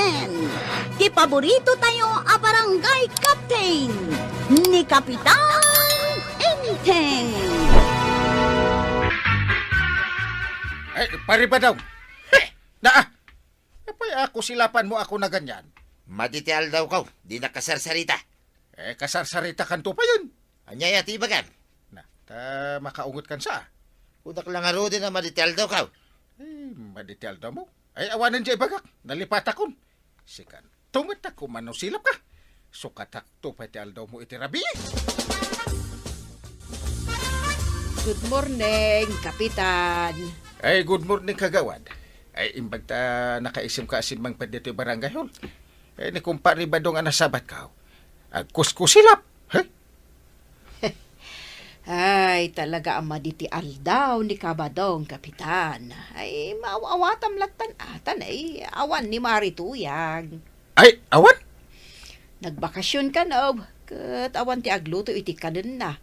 Inten. Ti paborito tayo a barangay captain ni Kapitan Inten. Ay, pare ba daw? Naa! Apay ako silapan mo ako na ganyan. Maditial daw ka, di nakasarsarita. Kasarsarita kanto pa yun. Anyaya ti bagan. Makaungot kan sa. Udak lang aro din na maditial daw ka. Maditial daw mo. Ay, awanan dyan bagak. Nalipat akon. Sikan, tungat ako manusilap ka. Sukatak to pati aldaw mo itirabi. Good morning, Kapitan. Ay, good morning kagawad. Ay, imbag ta nakaisim ka asin mang padito barangay hall. Ay, ni kumpari ba dong anasabat ka? Kuskusilap. Hey? Ay, talaga ang maditial daw ni Kabadong, Kapitan. Ay, maawatam latan atan ay awan ni Marituyag. Ay, awan? Nagbakasyon ka na, kat awan ti agluto iti kanin na.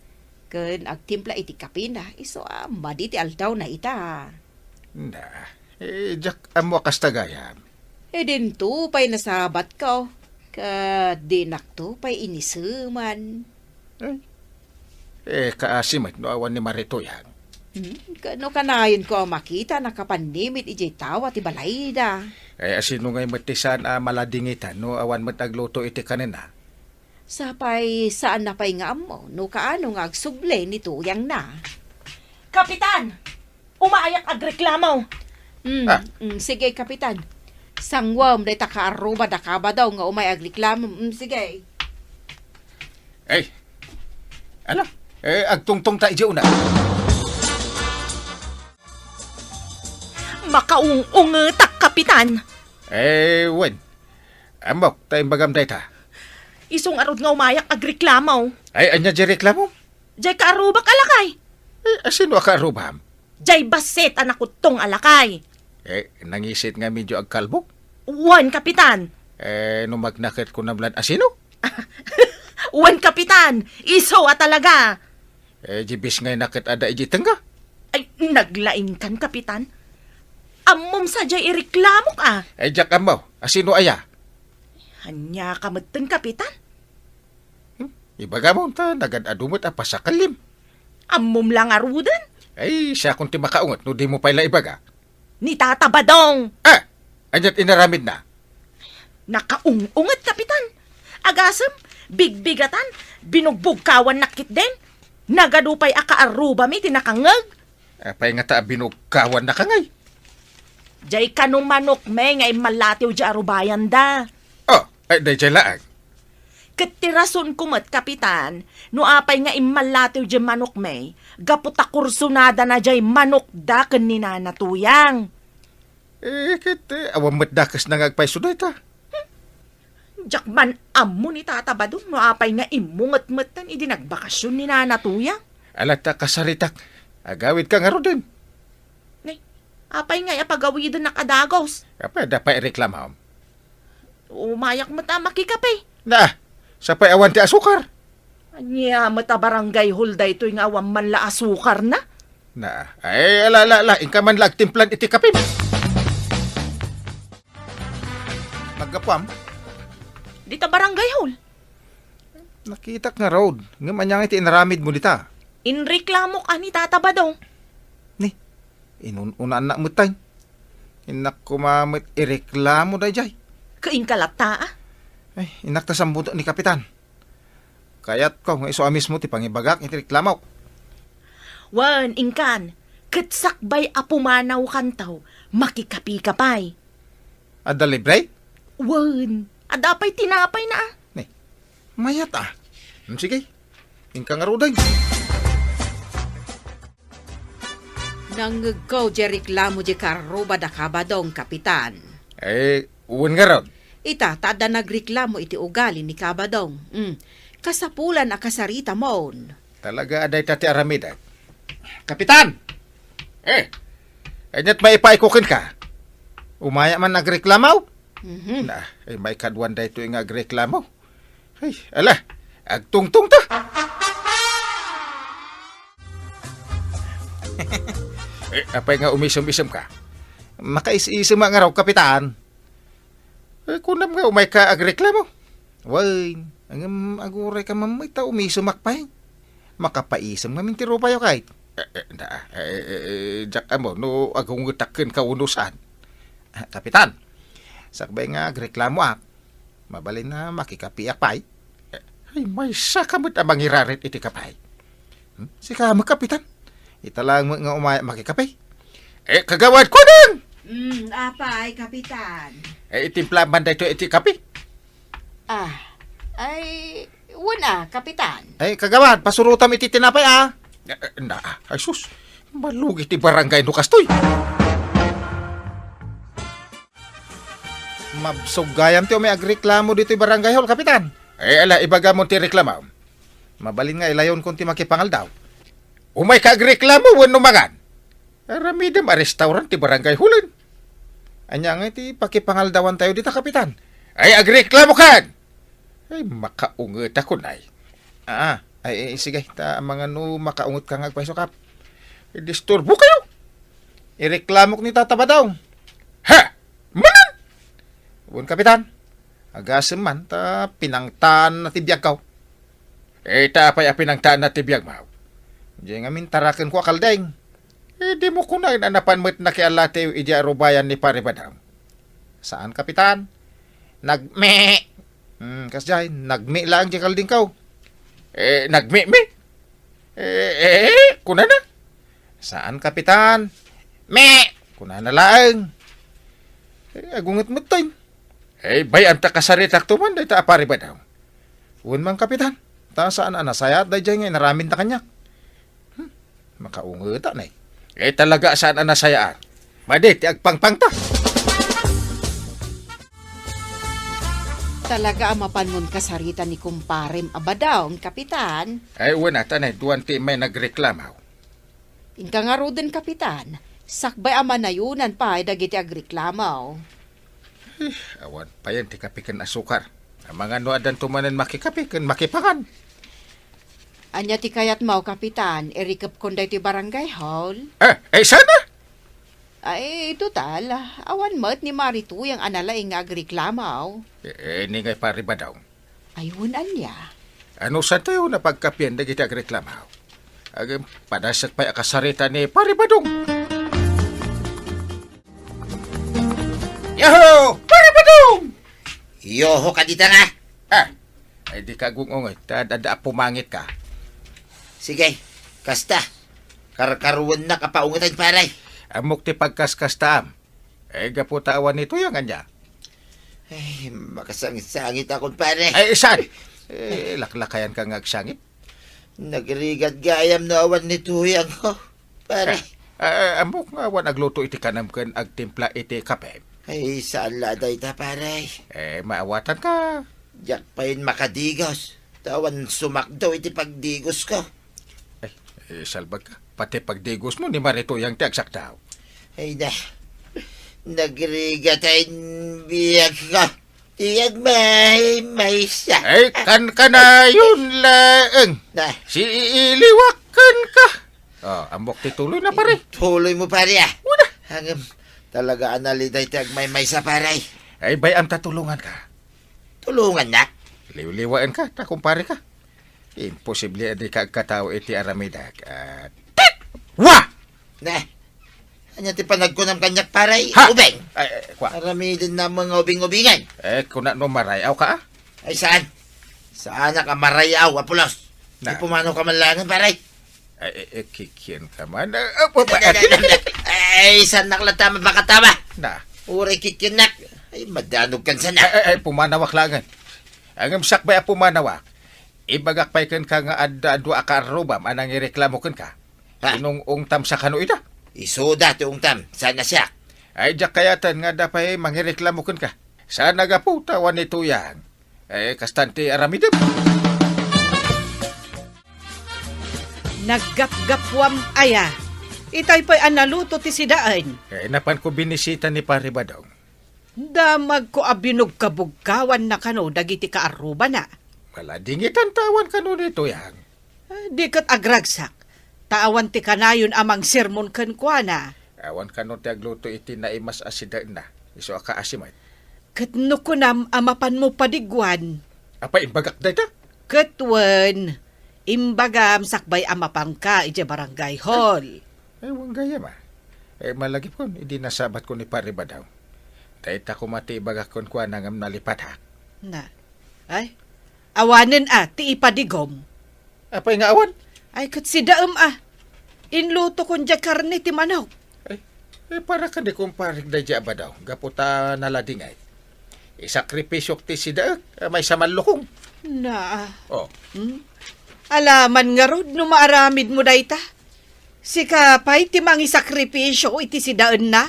Kat agtimpla iti kapin na. Iso, maditial daw na ita. Na, jak amo kastagayan. Din to, pa'y nasabat ka. Kat dinak to, pa'y inisuman. Kaasimat no awan ni Maritoyan. Kano kanayon ko makita nakapanimit ijay tawa ti balayda. Ay, asino ngay matisan maladingitan no awan matagluto iti kanina. Sapay saan na pa'y nga mo, no kaano nga agsuble ni tuyang na. Kapitan! Umaayak agreklamaw! Sige, Kapitan. Sangwam, day takaaruba da ka ba daw nga umay agreklamo. Sige. Ay, ano? Agtungtong ta iji una. Makaung-ungetak, Kapitan! Wen. Amok, tayong bagam day ta. Isong arod nga umayak agreklamaw. Ay, anya di reklamo? Jay kaarubak alakay. Asino akarubam? Jay baset anak tong alakay. Nangisit nga medyo agkalbok. Wan, Kapitan! Numagnakit ko namlan asino? Wan, Kapitan! Iso talaga! Jibis ngay nakit ada iji tengga. Ay, naglaing kan, Kapitan. Amom sa jay ireklamo ka. Jak amaw, asino aya? Hanya kameten, Kapitan. Ibaga mo ta, nagad-adumot apa sa kalim. Amom lang arudan. Ay, siya kung ti makaungot, no di mo pala ibaga. Ni Tata Badong. Anyat inaramid na. Nakaung-ungat, Kapitan. Agasem, bigbigatan, binugbugkawan nakit din. Nagadupay akaaruba mi tinakangag. Pay nga ta binugkawan na kangay. Jay kanong manok me nga malatiw di arubayan da. Day jay laag. Katirason kumat, Kapitan, no apay nga imalatiw di manok me, gaputa kursunada na jay manok da ken ni nanatuyang. Awang matdakas na ngagpay suday ta. Jakman amo ni Tata Badong, no apay nga imungat-matan idi nagbakasyon ni nanatuyang. Alata kasaritak, agawid ka nga ro din. Apay nga apagawidan na kadagos. Dapat reklamam. Umayak mata makikapay. Na, sapay awan ti asukar. Anya mata barangay hulday to'y nga awan man la asukar na. Na, ay ala, inka man lag timplan iti kapim. Magkapam. Dita barangay hol. Nakita nga road. Nga manyang iti inaramid mo dita. Inreklamo ka ni Tata Badong. Ni, inunaan na mo tayo. Inak kumamit ireklamo da jay. Kaing kalata ah. Ay, inak ta sambuto ni Kapitan. Kayat ko, nga iso amis mo ti pangibagak iti reklamaw. Wan, ingkan. Katsakbay apumanaw kantaw. Makikapi-kapay. Ada libre? Wan, adapay tinapay na ah. Ni, mayat ah. Sige, inka nga roday. Nanggaw di reklamo di karuba da Kabadong, Kapitan. Uwan nga rod. Ita, tada nagreklamo iti ugali ni Kabadong. Kasapulan a kasarita mon. Talaga aday tati aramida. Kapitan! Anyat maipaikukin ka. Umaya man nagreklamaw? Na, may kadwan da ito yung nagreklamaw. Ay, ala, agtungtung ta. Apay nga umisum-isum ka. Makais-isum nga raw, Kapitan. Kunam nga umay ka agreklamo. Way, ang aguray ka mamay ta umisumakpay. Makapaisam nga mintiro payo kahit. Jak mo, no agong utakin ka unusan. Kapitan, sakbay nga agreklamo mabalin na makikapiak pay. Ay, may sakamot ang mangirarit iti kapay. Sika mo, kapitan. Italang mo nga umaya makikapay. Kagawad ko din! Apay, kapitan. Itimpla man dito iti kapi. Ay, wala, kapitan. Kagawad, pasurutam iti tinapay, ay sus, malugi ti barangay no kastoy. Mabsugayam ti may agreklamo dito barangay hall, kapitan. Ala, ibaga mo ti reklamo. Mabalin nga ilayon kung ti makipangal daw. Umay ka agreklamo, wano magan. Ramidam a restaurant ti barangay hulin. Anya nga ti pakipangal dawan tayo dito, kapitan. Ay, agreklamo kan! Ay, makaungot ako na sige, mga makaungot ka nga agpaiso kap. Disturbo kayo. Ireklamo ko ni tataba daw. Ha! Manan! Bun, kapitan. Agasem man, pinangtaan na tibiyag kaw. Tapay pinangtaan na tibiyag, maw. Diyan nga tarakin ko akaldeng. Di mo kunay na napanmit na kialate yung iji arubayan ni Paribadaw. Saan, kapitan? Nagme. Kasjay, nagme lang di kalding kaw. Nagme-me? Kuna na? Saan, kapitan? Me! Kuna na lang. Agungat mo tayo. Bayan ta kasaritak tuman, dahi ta apari ba daw? Uwan mang kapitan, ta saan anasaya, dahi dyan nga naramin ta kanyak. Makaungata na talaga saan anasayaan. Madit, agpangpang ta. Talaga mapanmun kasarita ni kumparem abadaw, kapitan. Uwan ata na, duwan ti may nagreklamaw. Inka nga ro din, kapitan. Sakbay amanayunan pa ay dagiti agreklamaw. Awan pa yan, ti kapikan asukar. Ang mga noadan tumanan makikapikan, makipangan. Anya ti kayat mau, kapitan, erikap konday ti barangay hall. Sana? Ay, total, awan mat ni Maritu yung analay nga agreklamaw. Ni ngay pari ba daw? Ayun, anya. Ano sa tayo na pagkapian na kita agreklamaw? Agam, padasak pa akasarita ni pari ba dong? Yoho! Pari ba dong? Yoho ka dito nga. Ay di ka gungongoy, dada pumangit ka. Sige, kasta. Karkaruan na kapaungatan paray. Amok ti pagkaskastaam. Gaputawan nito yung anya. Ay, makasangit-sangit akong pare. Isan! Laklakayan ka ngagsangit. Nagrigad gayam na awan ni tuyang ko. Pare. Amok nga awan agluto iti kanamkan agtimpla iti kape. Ay, saan laday ta pare? Maawatan ka. Diyak pa yun makadigos. Tawan sumakdaw iti pagdigos ko. Salbag ka. Pati pagdigos mo ni Marito yung tiagsak daw. Ay na. Nagrigat ay biyag ko. Tiyag may siya. Kan na yun laeng. Na, Si iliwakan ka. Ambok tituloy na pare. tuloy mo pare Una. Hangam, talaga analiday tiyag may sa paray. Bayam tatulungan ka. Tulungan na. Liwliwaan ka, takumpare ka. Imposible di ka agkatao iti aramidag. Wah! Na, anya ti panagkunam kanyak paray. Ha! Ubeng. Kwa. Aramidin na mga ubing-ubingan. Kung na no marayaw ka Ay saan? Saan ka marayaw, apulos? Na. Di pumanaw ka man langan, paray. Kikyan ka man. Ay, saan naklatama baka tama? Na. Uray kikyanak. Ay, madanog kan sana. Pumanawak langan. Ang sakbay pumanawak. Ibagak pay kan ka nga addo akarubam anang ireklamo kan ka. Ha? Inong ungtam sa kano ita. Isuda ti ungtam. Sana siya. Jak kayatan nga dapay mangireklamo kan ka. Saan nagaputawan nito yan? Kastante aramidem. Naggap-gapwam aya. Itay pa'y analuto ti sidaan. Napan ko binisita ni Pare Badong. Damag ko abinog kabugkawan na kano dagiti kaaruba na. Wala dingitan tawan kano nito yan. Di kat agragsak. Taawan ti kanayon amang sermon kan kwa na. Awan kano ti agluto iti na imas asida na. Iso aka asimay. Katno ko nam amapan mo padigwan. Apa imbagak dayta? Katwan, imbagam sakbay amapang ka ije barangay hall. Wang gaya ma. Malagip kon, hindi nasabat ko ni pare ba daw. Dayta ko mati ibagak kon kwa nangam nalipat ha. Na, ay, awanen ti ipadigom. Apa nga awan? Ay, kat si daam inluto kon dya karne ti manok. Para ka di kumparig dayta ba daw. Gaputa naladingay. Isakripisyok ti si daag. May samalukong. Na, Oh. alaman nga rod no maaramid mo dayta. Si kapay ti mangi sakripisyo iti si daan na.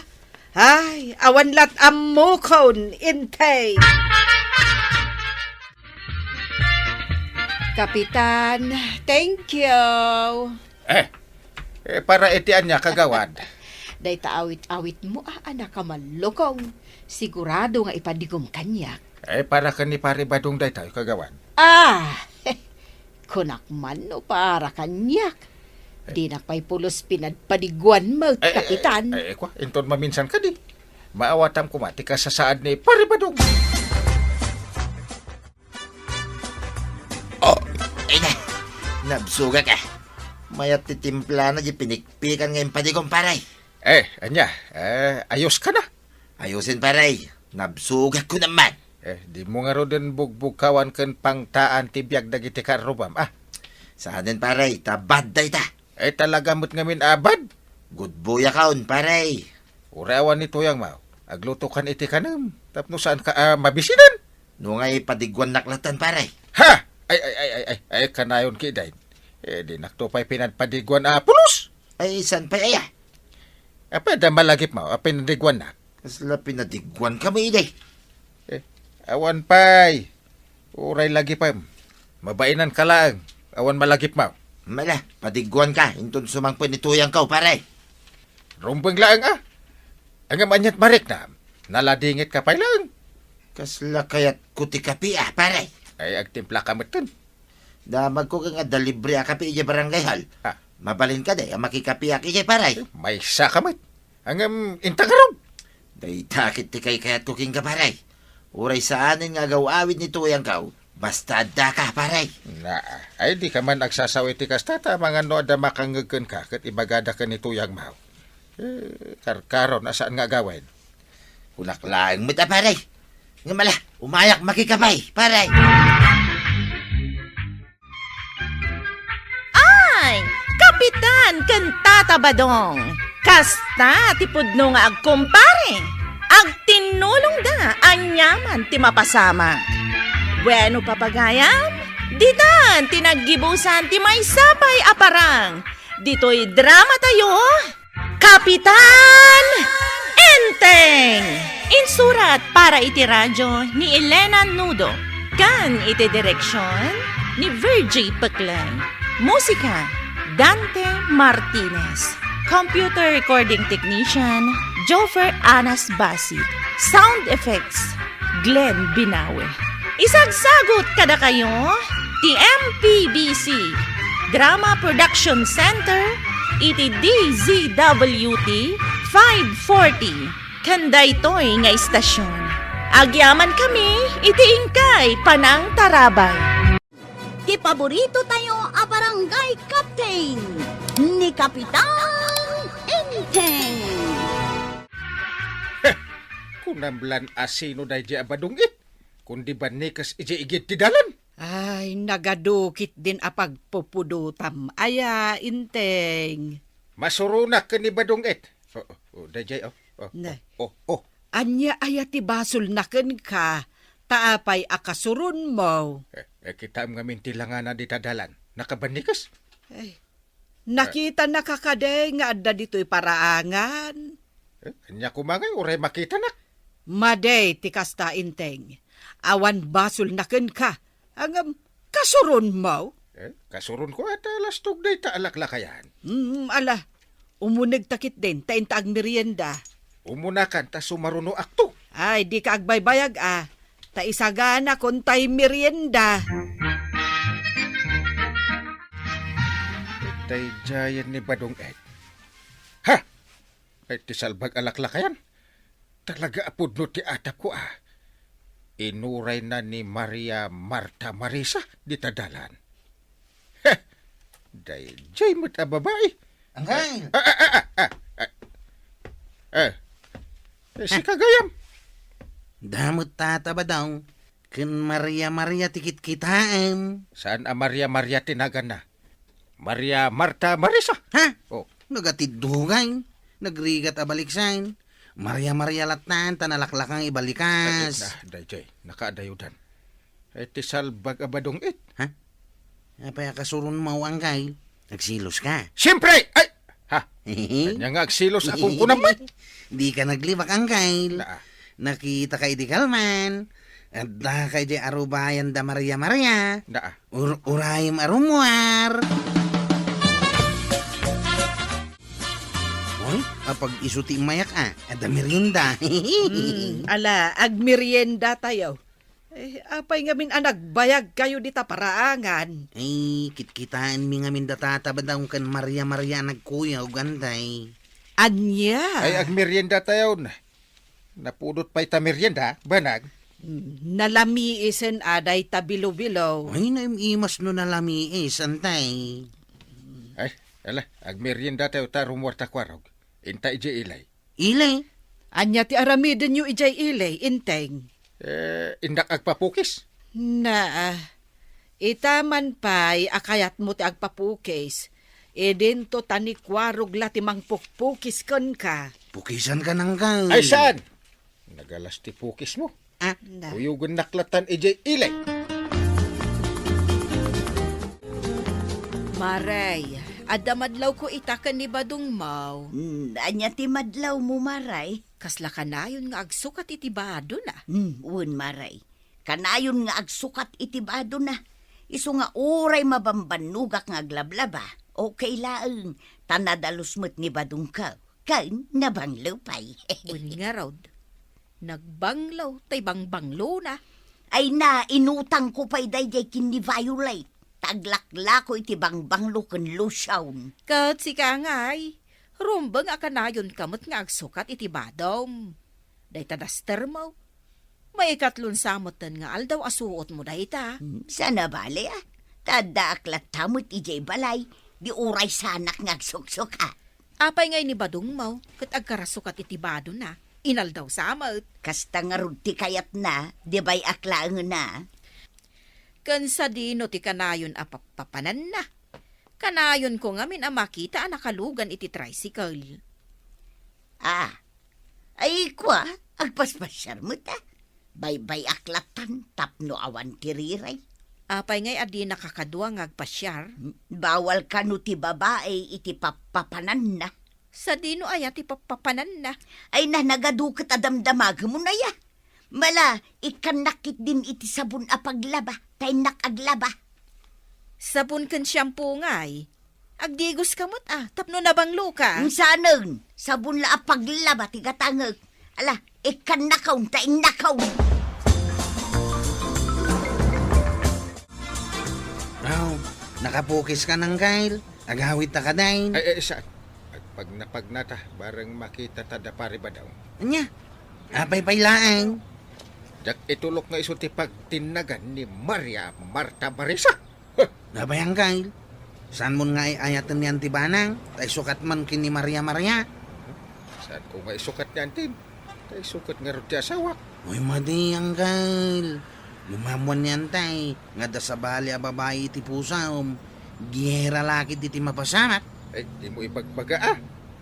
Ay, awan lat ammo kon intay. Kapitan, thank you. Para itian niya kagawad. Dayta awit-awit mo anak ka malukong. Sigurado nga ipadigom kanyak. Para ka ni pare badong dayta kagawad. Kunak man no para kanyak. Di na pa'y pulos pinadpadiguan mo, kapitan. Kwa, inton maminsan ka di. Maawatam kumati ka sa saad ni pare badong. Ay na, nabsuga ka. Mayat titimpla na di pinikpikan ngayon padigong paray. Anya, ayos ka na. Ayusin paray, nabsuga ko naman. Di mo nga ro din bugbugkawan kan pangtaan tibiyag dagiti karubam. Saan din paray, tabad day ta. Talaga mo't ngamin abad. Good boy akaon paray. Urawan ni tuyang mau. Agluto kan iti kanam. Tapno saan ka mabisinan? No ngay padigwan naklatan paray. Ha! Ay, kanayon kiday. Di naktupay pinadpadigwan pulos. Ay, san pa aya? Da malagip mo, pinadigwan na. Kasla pinadigwan kami day. Awan pay. Uray lagi pa. Mabainan ka lang. Awan malagip mo. Mala, padigwan ka. Inton sumangpon ni tuyang ka, paray. Rumbang lang Ang amanyat marik na. Naladingit ka pa lang. Kasla kayat kuti kapi paray. Agtimpla ka matun. Damag ko nga dalibre kapi ija barangay hal. Mabalin ka day, makikapi ija paray. May sakamit. Ang intagarom. Day takit ti kay kayat kuking ka paray. Uray saanin nga gawawid ni tuyang ka. Basta da ka paray. Ay di ka man agsasawi ti kastata. Mga no ada makangagkan ka. Kat ibagada ka ni tuyang mau. Karkaron, asaan nga gawin? Kulaklaan mo ta paray. Nga mala, umayak makikabay, paray. Ay, kapitan, kantata badong. Kasta, tipudno nga agkumpare. Agtinulong da, anyaman ti mapasama. Bueno papagayam, ditan tinaggibusan ti may sapay aparang. Dito'y drama tayo, Kapitan Enteng! Insurat para iti radyo ni Elena Nudo. Kan iti direksyon ni Virgie Paclay. Musika, Dante Martinez. Computer recording technician, Joffer Anas Basit. Sound effects, Glenn Binawe. Isagsagot kada kayo, ti MPBC. Drama Production Center, iti DZWT 540. Kanday to'y nga istasyon. Agyaman kami, iti ingkay panang tarabay. Ti paborito tayo barangay captain ni Kapitan Enteng. Kunamblan asino day di abadungit. Kundi ba nikas iji igit ti dalan? Ay, nagadukit din apagpupudutam. Aya, inteng. Masurunak ka ni badungit. Dayjay, Na. Anya. Anya aya ti basol naken ka. Taapay akasurun mo. Kita ang ngamin tilangan na di tadalan. Nakabanikas? Ay, nakita na kakade nga adda dito'y paraangan. Kanya kumangay, uray makita na. Maday ti kasta inteng. Awan basol naken ka. Ang kasurun mo. Kasurun ko at alastog day taalaklakayan. Ala, umunag takit din, taintaag merienda. Umunakan ta sumaruno akto. Ay, di ka agbaybayag Ta isagana kon tay merienda. Tay jayan ni Badong Ed. Ha! Ay ti salbag alaklakayan. Talaga apod no ti atap ko inuray na ni Maria Marta Marisa di tadalan. Heh, dayjay mo't a babae. Angay! Si Kagayam. Damot tataba daw. Ken Maria tikit kitaan. Saan a Maria tinagan na? Maria Marta Marisa. Ha? Oh, Nagatidugay. Nagrigat abaliksain. Maria latan tanalaklakang ibalikas. dayjay, nakaadayudan. Ti salbag abadong it. Apay kasurun mo angay. Nagsilos ka. Siyempre! Ay! Ha? Kanya nga agsilos akong kunaman. Di ka naglibak angay. Na, Nakita ka di kalman. At da kay di arubayan da Maria. na, Urayim arumuar. Oy, apag isuti mayak ada merienda. Ala, agmerienda tayo. Apay ngamin anak bayag kayo dita paraangan. Ay, kitkitaan mi ngamin datata ba daw kan Maria nagkuya o ganday. Anya? ay agmerienda tayo na. Napudot pa'y ta merienda, banag. Nalami isen aday tabilo-bilo. Ay, naimimas no nalami santay. Ay, ala, agmerienda tayo ta rumwarta kwarog. Intay je ilay. Ile, Anya ti aramiden yu ijay ilay, inteng. Indak agpapukis. Na, itaman pa'y akayat mo ti agpapukis. Edin to tanikwarog latimang pukpukis kon ka. pukisan ka nang kay. Ay, saan? Nagalas ti pukis mo. Na. Uyugan naklatan ije ilay. Maray, adamadlaw ko itakan ni Badong Mau. Anya ti madlaw mo, Maray. Kasla ka na yun nga agsukat itibado na. Un, Maray. Kanayon nga agsukat itibado na. Iso nga uray mabambanugak nga aglablaba. Okay laeng, tanadalos mo't ni Badong ka. Kain, nabanglaw pa'y. Buni nga raw. Nagbanglaw, tay bangbanglo na. Ay na, inutang ko pa'y dayjay kin ni Violet. Taglakla ko iti bangbanglo ken lusyawn. Kat si kangay, rumbang akanayon kamot nga agsukat itibadom. Day tadaster mo. May ikatlon samotan nga aldaw asuot mo dayta. Sana bale ah. Tada aklat tamot ijay balay. Di uray sanak nga agsuksok ah. Apay ngay ni Badong Mau, kat agkarasukat itibado na. Inaldaw samot. Kasta nga rudti kayat na, di ba'y aklaan na. Kan sa dino ti kanayon apapapanan na. Kanayon ko nga min makita nakalugan iti tricycle. Ah, ay kwa, agpaspasyar mo ta. Bay-bay aklatan, tapno awan tiriray. Apay ngay adi nakakadwa nga agpasyar. Bawal ka no ti babae iti papapanan na. Sa dino aya ti papapanan na. Ay na nagadukat adamdamag mo na ya. Mala, ikan nakit din iti sabon a paglaba, tay nakaglaba. Sabon kan shampoo ngay. Agdigos kamot tapno na bang luka. Ang sanang, sabon la a paglaba, tigatangag. Ala, ikan nakaw, tay nakaw. Raw, nakapukis ka nang kay. Agawit ta ka dahin. Ay, saan? Pag napagnata, barang makita tada pare ba daw? Anya, apay pailaan. Jak itulok nga iso ti pagtinagan ni Maria Marta Marisa. Nabayang kay. Saan mo nga ayatan ni Antibanang? Tay sukat man kini Maria. Saan ko nga isukat ni Antin? Tay sukat nga rin ti asawak. Uy, madiyang kay. Lumamuan niyan tay. Nga da sa bali a babae iti pusam. Giyera lakit iti mapasamat. Ay, di mo ibagbaga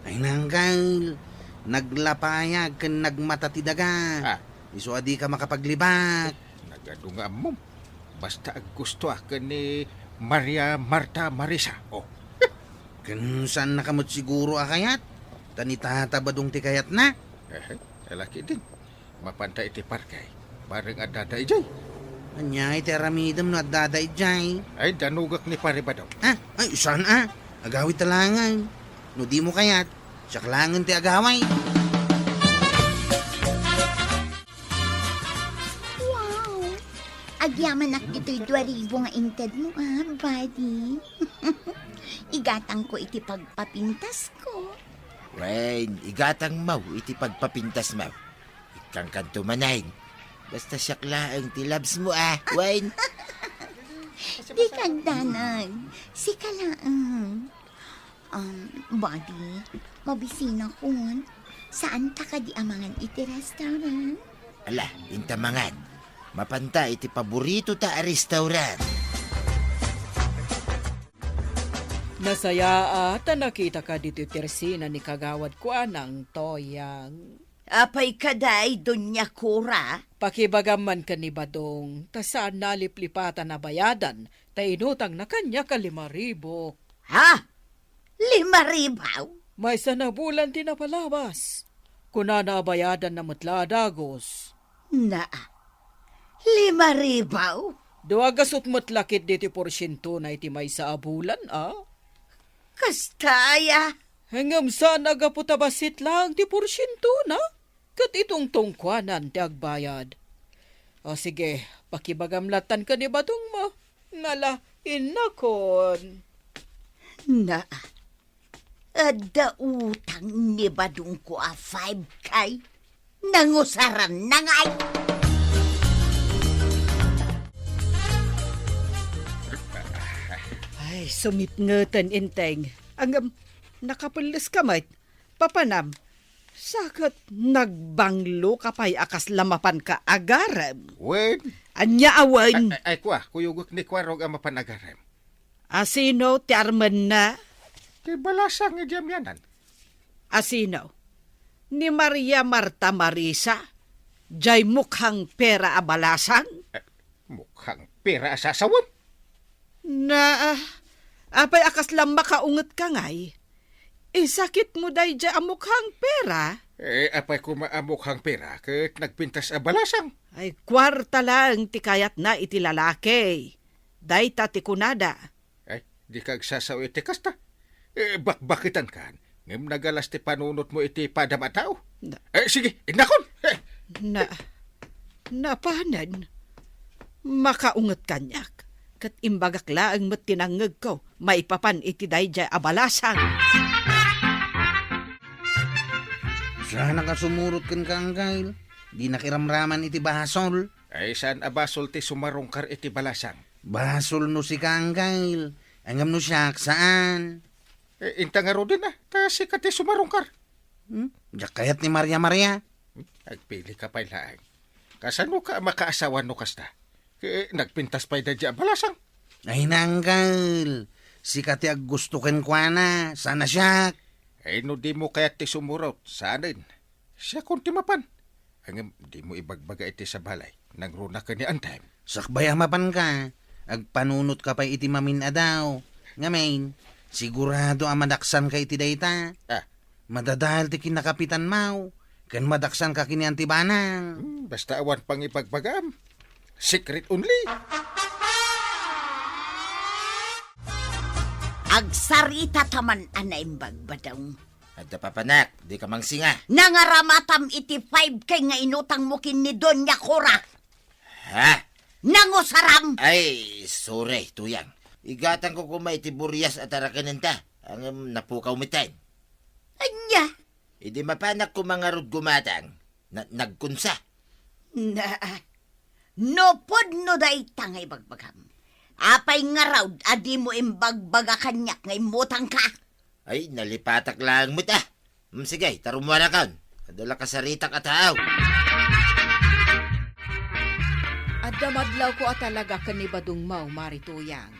Ay nangkay. Naglapayag ken nagmatatidaga. Iso adi ka makapaglibak. Nagadunga mo. Basta gusto ka ni Maria Marta Marisa. Oh, Ken saan nakamot siguro akayat? Tanitata badong ti kayat na? laki din. Mapantay iti parkay. Barang adada ijay. Anya iti aramidam no at daday jay. Ay, danugak ni pare ba daw? Ay saan agawit talangan. No di mo kayat, saklangan ti agaway. Wow! Agyaman ak dito'y 2,000 nga inted mo, buddy. Igatang ko iti pagpapintas ko. Wen, igatang mau iti pagpapintas mau. Ikang kanto manahin. Basta siyakla ang tilabs mo Wine. Di kandanan. Si kalaan. Buddy, mabisina kon. Saan ta ka di amangan iti restaurant? Ala, intamangan. Mapanta iti paborito ta a restaurant. Nasaya at nakita ka dito tersina ni kagawad ko anang toyang. Apay kaday, Donya Cora. Pakibagaman ka ni Badong, ta saan naliplipatan na bayadan, ta inutang na kanya ka 5,000. Ha? 5,000? May sanabulan din na palabas. Kuna na bayadan na mutladagos. Na, 5,000? Duwagasot mutlakit diti porsyento na iti may sa abulan, Kastaya. Hanggang saan nagaputabasit lang ti porsyento na? Kat itong tungkwanan ti agbayad. O sige, pakibagamlatan ka ni Badong mo. Ngala, inakon. Na, ada utang ni Badong ko 5K. Nangusaran na ngay. Ay, sumipngatan inteng. Ang nakapulis kamay. Papanam, sakit nagbanglo kapay akas lamapan ka agaram. Wen, Anya awan. ay kwa, kuyugok ni Kwarog ang mapanagaram. Asino ti arman na? Di balasang idyam yanan. Asino? Ni Maria Marta Marisa? Jay mukhang pera abalasan? Mukhang pera asasawan. Na, apay akas lang makaungot ka ngay. Sakit mo day dya ang mukhang pera? Apay ko maamukhang pera kat nagpintas a balasang. Ay, kwarta lang ti kayat na iti lalaki. Day ti kunada. Ay, di kag sasaw iti kasta. Bakbakitan kan. Ngem nagalas ti panunot mo iti padamataw. Sige, inakon. Napanan. Makaungot kanyak. Kat imbagak laang mat tinangag ko. Maipapan iti day dya abalasang. Sana ka sumurot kan kangkail. Di nakiramraman iti basol. Ay, saan abasol ti sumarungkar iti balasang? Basol no si kangkail. Angam no siya, saan? Inta nga ro din ta sikat ti sumarungkar. Diyak kayat ni Maria. Agpili ka pa ilaang. Kasano ka makaasawa no kasta? Nagpintas pa'y dadya balasang. Ay nangkal. Sikat ag gusto ken kwa na. Sana siya. Ay no di mo kaya ti sumurot. Saanin? Siya kung timapan. Hanggang di mo ibagbaga iti sa balay. Nang runa ka ni Antime. Sakbay mapan ka. Agpanunot ka pa iti mamin adaw. Ngamin, sigurado ang madaksan ka iti dayta. Madadahal ti kinakapitan mau. Kan madaksan ka kini antibanang. Basta awan pang ipagbagam. Secret only. Agsarita taman anaimbag badong. Adda papanak, di ka mangsinga. Nangaramatam iti 5K nga inutang mo kin ni Donya Cora. Ha? Nangusaram. Ay, sorry, tuyang. Igatan ko kumay iti buryas at arakanenta. Ang napukaw mitain. Anya? Idi mapanak ko mga rod gumatang. Nagkunsa. Na, no pod no day tangay bagbagam. Apay nga raw, adi mo imbagbaga kanyak ngay mutang ka. Ay, nalipatak lang mo ta. Sige, tarumuan na kan. Adala ka sa ritak at haaw. Adda madlaw ko at talaga ka ni Badong Mau, Marituyang.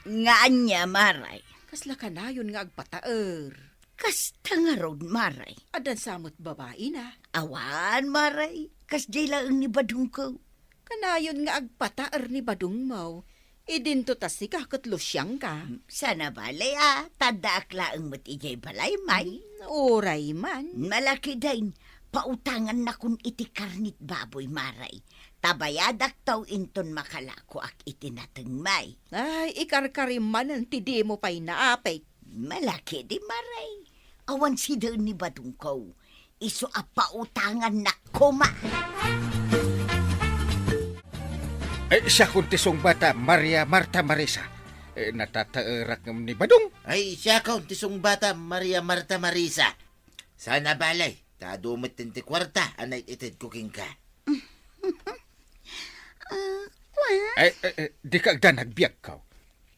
Nga anya, Maray. Kasla ka na yun nga agpataer. Kasta nga raw, Maray. Adan samot babae na. Awan, Maray. Kas jay lang ni Badong ko. Kanayon nga agpataer ni Badong Mau. Idinto tas ka katlusyang ka. Sana balay Tadaak laang mat ijay balay, may. Oray man. Malaki din. Pautangan na kun iti karnit baboy, Maray. Tabayadak taw inton makalako ak itinateng may. Ay, ikarkarim man ang tidi mo pa'y naapay. Malaki di, Maray. Awan si daw ni Badong ko. Iso a pautangan na kuma. Siya kung tisong bata, Maria Marta Marisa. Natataerak ng ni Badong. Ay, siya kaun tisong bata, Maria Marta Marisa. Sana balay, tadumit tinti kwarta, anay itid cooking ka. Di ka agda nagbiag ka.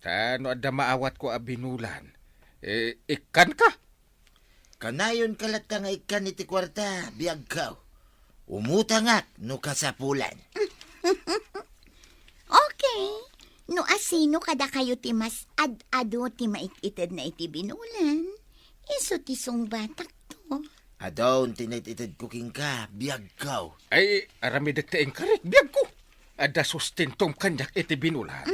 Tano adda maawat ko abinulan. Ikan ka. Kanayon kalat ka nga ikan iti kwarta, biyag ka. Umutangak no kasapulan. Okay. No asino kada kayo ti mas ad-ado ti maititid na iti binulan. Iso ti song batak to. Adon tinititid kuking ka, biyag ka. Arami dagtaing karik, biag ko. Ada sustentong kanyak iti binulan.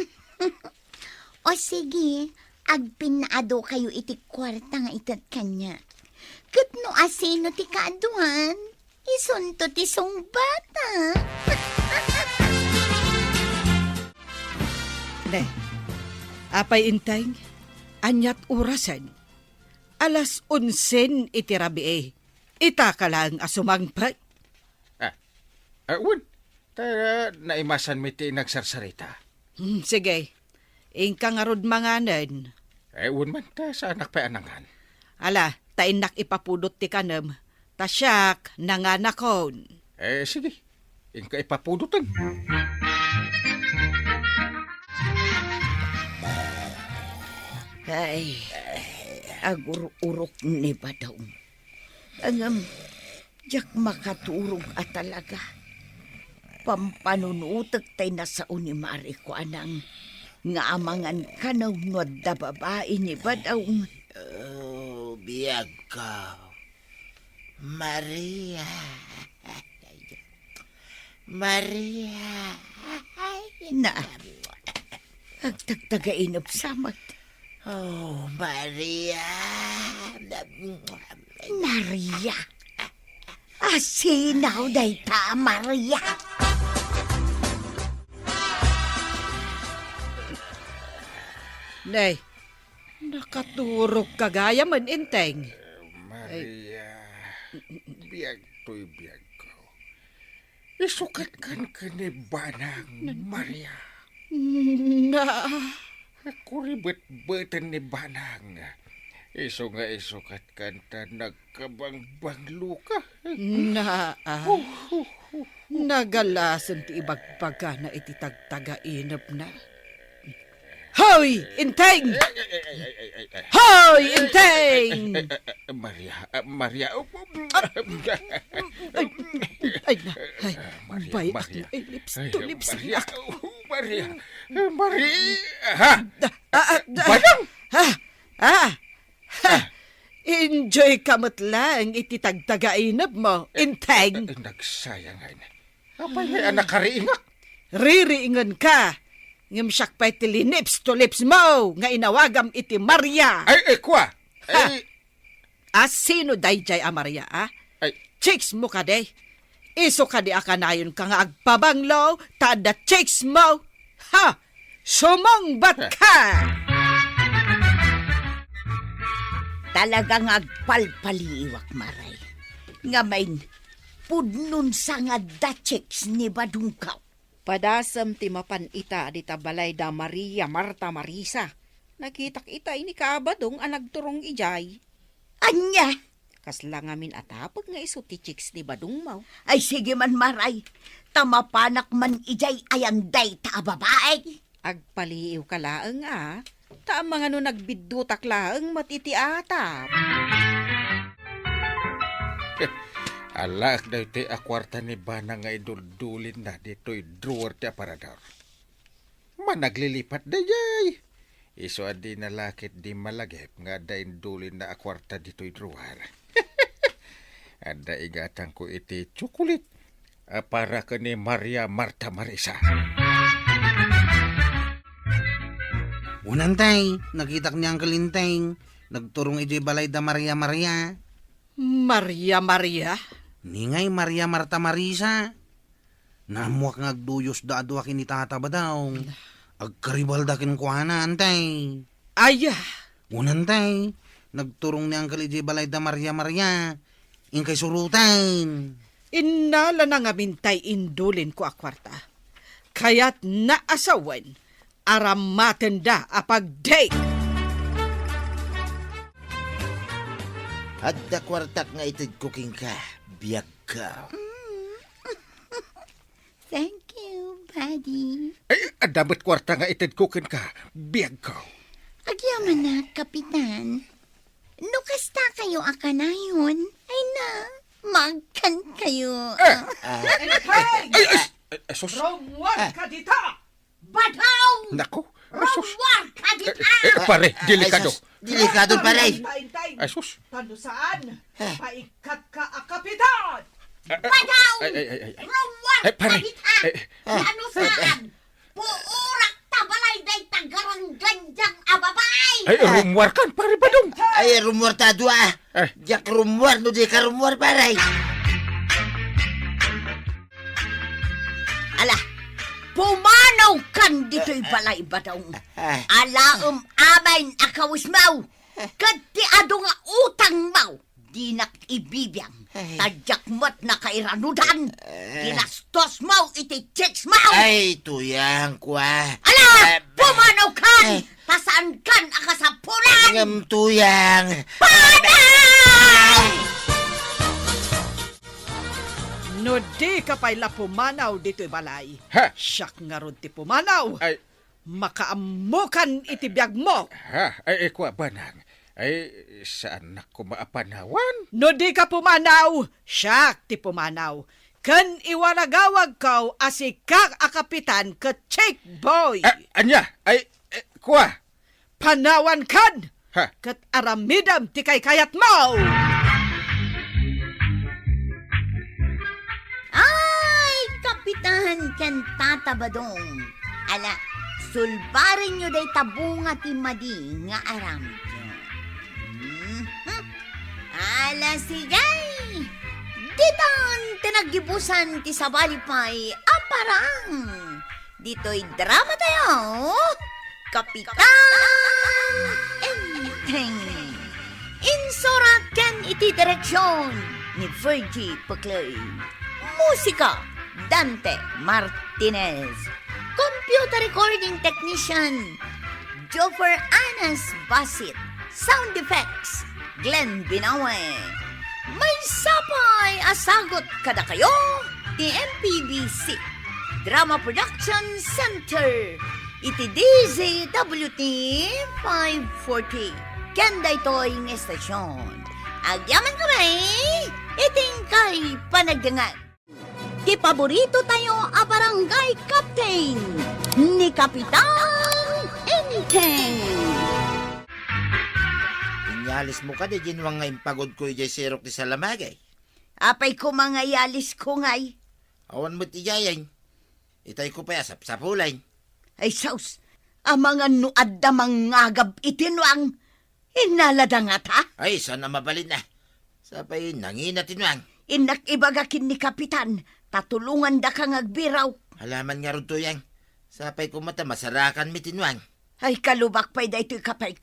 O sige, agpinaado kayo iti kwarta nga itat kanya. Kat no asino ti kaaduhan, isunto ti song bata. Ne, apay intay, anyat orasan. Alas 11 iti rabi Ita ka lang asumangpay. Wan, naimasan mi ti nagsarsarita. Sige, ingka nga rod manganan. Wan man, sa anak pa anangan. Ala, tainak ipapudot ti kanam. Tasyak, nanganakon. Sige, ingka ipapudutan. Ay, agur-urok ni Badaw. Angam, jak makaturog at talaga. Pampanunutag tay nasa unimari ko anang nga amangan kanaw no da babae ni Badaw. Oh, biyag ka. Maria. Maria. Na, agtagtagainap samat. Oh, Maria. Maria. Asinaw day ta, Maria. Nay, nakaturog kagaya man inteng. Maria, biag to'y biag ko. Isukat kan ka ni Banang, Maria. Na, Ako ribet-betan ni Banang. Iso nga isukat kan ta nagkabangbang luka. nagalasan ti ibagpag ka na iti tagtaga-inap na. Hoy, inteng! Hoy, inteng! Maria. Ay, na, ay, Maria, bay, Maria. ay, lips to lips. Maria. Ha? Badang! Enjoy kamot lang iti tagtaga-inap mo, inteng. Nagsayangan. Apay may anak kariingak. Ririingon ka. Ngam siyak pa iti lips to lips mo, nga inawagam iti Maria. Kwa. Sino dayjay a Maria, Ay. Chicks mo ka day. Iso ka di akanayon ka nga agpabanglaw, tada chicks mo. Ha! Sumangbat ka! Talagang agpalpaliwak, Maray. Nga main, pudnon sa nga dachiks ni Badungkaw. Padasam ti mapan ita di tabalay da Maria Marta Marisa. Nakitak ita ini kaabadong anagturong ijay. Anya? Kasla ngamin atapag nga iso ti chicks ni Badung Maw. Ay sige man, Maray. Tamapanak man ijay ayanday ta babae. Agpaliiw ka laeng Ta mga no nagbiddutak laeng matiti atap. Alak daw ti akwarta ni Bana nga idudulin na dito'y drawer ti aparador. Managlilipat da jay. Iso adi na lakit di malagip nga da indulin na akwarta dito'y drawer. Ada igatang ko iti tsukulit para ka ni Maria Marta Marisa. Unantay, nakitak niyang kalinteng. Nagturong iti balay da Maria Maria. Maria? Ningay Maria Marta Marisa. Namuak nga agduyos da adwa kinitata ba daw. Agkaribal da kinkuhana, antay. Aya! Unantay, nagturong niyang kaliti balay da Maria Maria. Ingkay surutan. Inala na nga mintay indulin ko akwarta. Kaya't naasawan, aramaten da apag-date. At da kwartak nga itid kuking ka, biyag ka. Thank you, Bad Madi. Ay, adamot kwarta nga itid ko ken ka. Biyag ko. Agyaman na, Kapitan. No kasta kayo akanayon, ay na, magkan kayo. Enteng! Sus. Rumuan ka dita! Bataw! Nako. Sus. Rumwar ka dita! Pare, delikado. Ay, sus, delikado paray. Enteng! Ay, sus. Tano saan? Paikat ka a kapitan! Bataw! Ay. Rumwar Ay, ka pare. dita! Ano saan? Puurak tabalay day tagarang ganjang ababay! Ay, rumwar kan, pare Badong. Ay, rumor tado Ay. Jak rumor, no di ka rumor paray. Ala, pumanaw kan dito'y balay Bataw. Alaom amain akawis mau. Kati ado nga utang mau. Di ibibiyang. Tadyak mo't nakairanudan. Ginastos mau iti checks mau. Ay, tuyang kwa. Ala, pumanaw kan. Tasaan kan akasapuran. Ngam tuyang. Panaw! No di ka pa'y lapumanaw dito'y balay. Ha? Siyak nga ron ti pumanaw. Ay, Makaamukan iti biyag mo. ha? Ay, kwa banang. Ay, saan ako maapanawan? No di ka pumanaw, siyak ti pumanaw. Kan iwaragawag kaw asikak a kapitan ka check boy. Anya? Ay, kwa? Panawan kan. Ha? Kat aramidam ti kay kayat mo. Ay, Kapitan ken Tata Badong. Ala, sulbarin nyo day tabunga ti Madi nga aram. Ala, sigay! Ditan tinagibusan ti sabalipay aparang. Dito'y drama tayo. Kapitan Enteng. Insurat ken iti direksyon ni Virgie Paclay. Musika, Dante Martinez. Computer recording technician, Joffer Anas Basit. Sound effects, Glenn Binawe. May sapay asagot kada kayo, ti MPBC. Drama Production Center. Iti DZWT 540. Kenda ito'y ng estasyon. Agyaman kami, iting kay panagdangan. Ti paborito tayo a barangay captain ni Kapitan Enteng. Inyalis mo ka di ginwang nga impagod ko ijay sirok ti salamagay. Apay ko mga yalis ko ngay. Awan mo ti jayan. Itay ko pa yasap sa pulay. Ay saus, amang nuad da mangagab itinwang. Inalada nga ta. Ay, sana mabalin na. Sapay nangina tinwang. Inak ibagakin ni Kapitan. Tatulungan da kang agbiraw. Halaman nga ron tuyang. Sapay ko mata masarakan mi tinwang. Ay kalubak pa'y da ito'y kapay.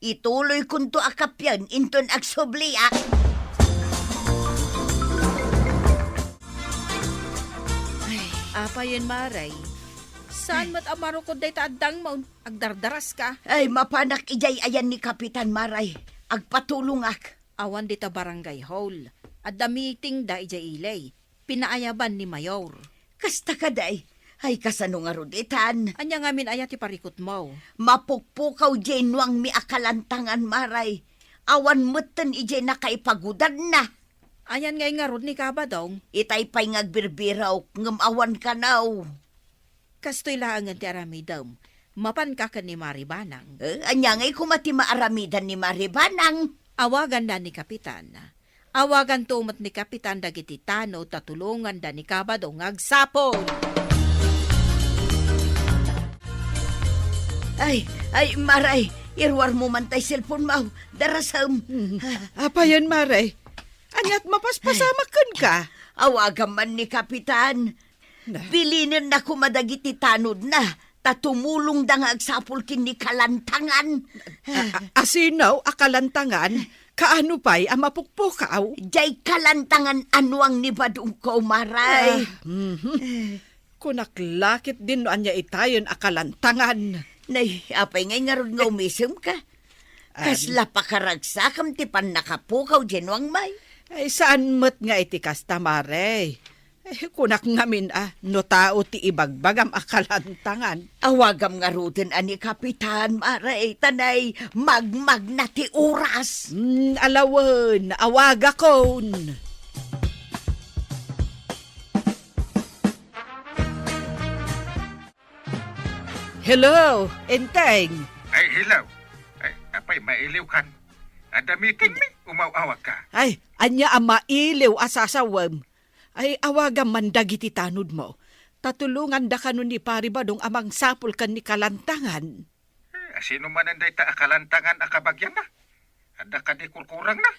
Ituloy kunto akapyan inton agsubliak. Apayen maray. Saan mat amaro ko day taadang maun? Agdardaras ka. Ay mapanak ijay ayan ni Kapitan Maray. Agpatulungak. Awan dita barangay hall. At da meeting da ijay ilay. Pinaayaban ni Mayor. Kasta ka day. Ay kasano nga ruditan. Anya ngamin aya ti parikot mo. Mapukpukaw jay nuang mi akalantangan Maray. Awan mutten ijay nakaipagudan na. Ayan ngay nga rod ni Kabadong. Itay pa'y ngagbirbiraw ngamawan ka naw. Kastoy laangan ti aramidam. Mapan ka ni Maribanang. Anya ngay kumati maaramidan ni Maribanang. Awagan na ni Kapitan. Awagan tumat ni Kapitan dagiti tano tatulungan da ni Kabadong agsapol. Ay, Maray, irwar mo man tay cellphone mo. Darasam. Apayan maray. Anyat mapaspasamakan ka. Awagan man ni Kapitan. Bilinin na kumadagiti tanod na. Tatumulong da nga agsapol kin ni kalantangan. Asinaw, akalantangan, kaano pa'y amapukpukaw? Jay kalantangan anuang ni Badong ko, Maray. Kunaklakit din no anya itayon akalantangan. Nay, apay ngay nga ron nga umisum ka. Kasla pa karagsakam ti pan nakapukaw, Jenwang May. Ay saan mo't nga iti kasta, Mare? Kunak ngamin no tao ti ibagbagam akalantangan. Awagam nga ruten ani kapitan, maray, tanay, magmag na ti oras. Alawan, awaga kon. Hello, Enteng. Ay, hilaw. Ay, apay, mailiw kan. Ada meeting mi, umaw-awag ka. Ay, anya ang mailiw asasawam. Ay, awagam man dagiti tanod mo. Tatulungan da kanon ni Paribadong amang sapul kan ni kalantangan. Sino man ang ta akalantangan akabagyan na? Ada ka di kurkurang na?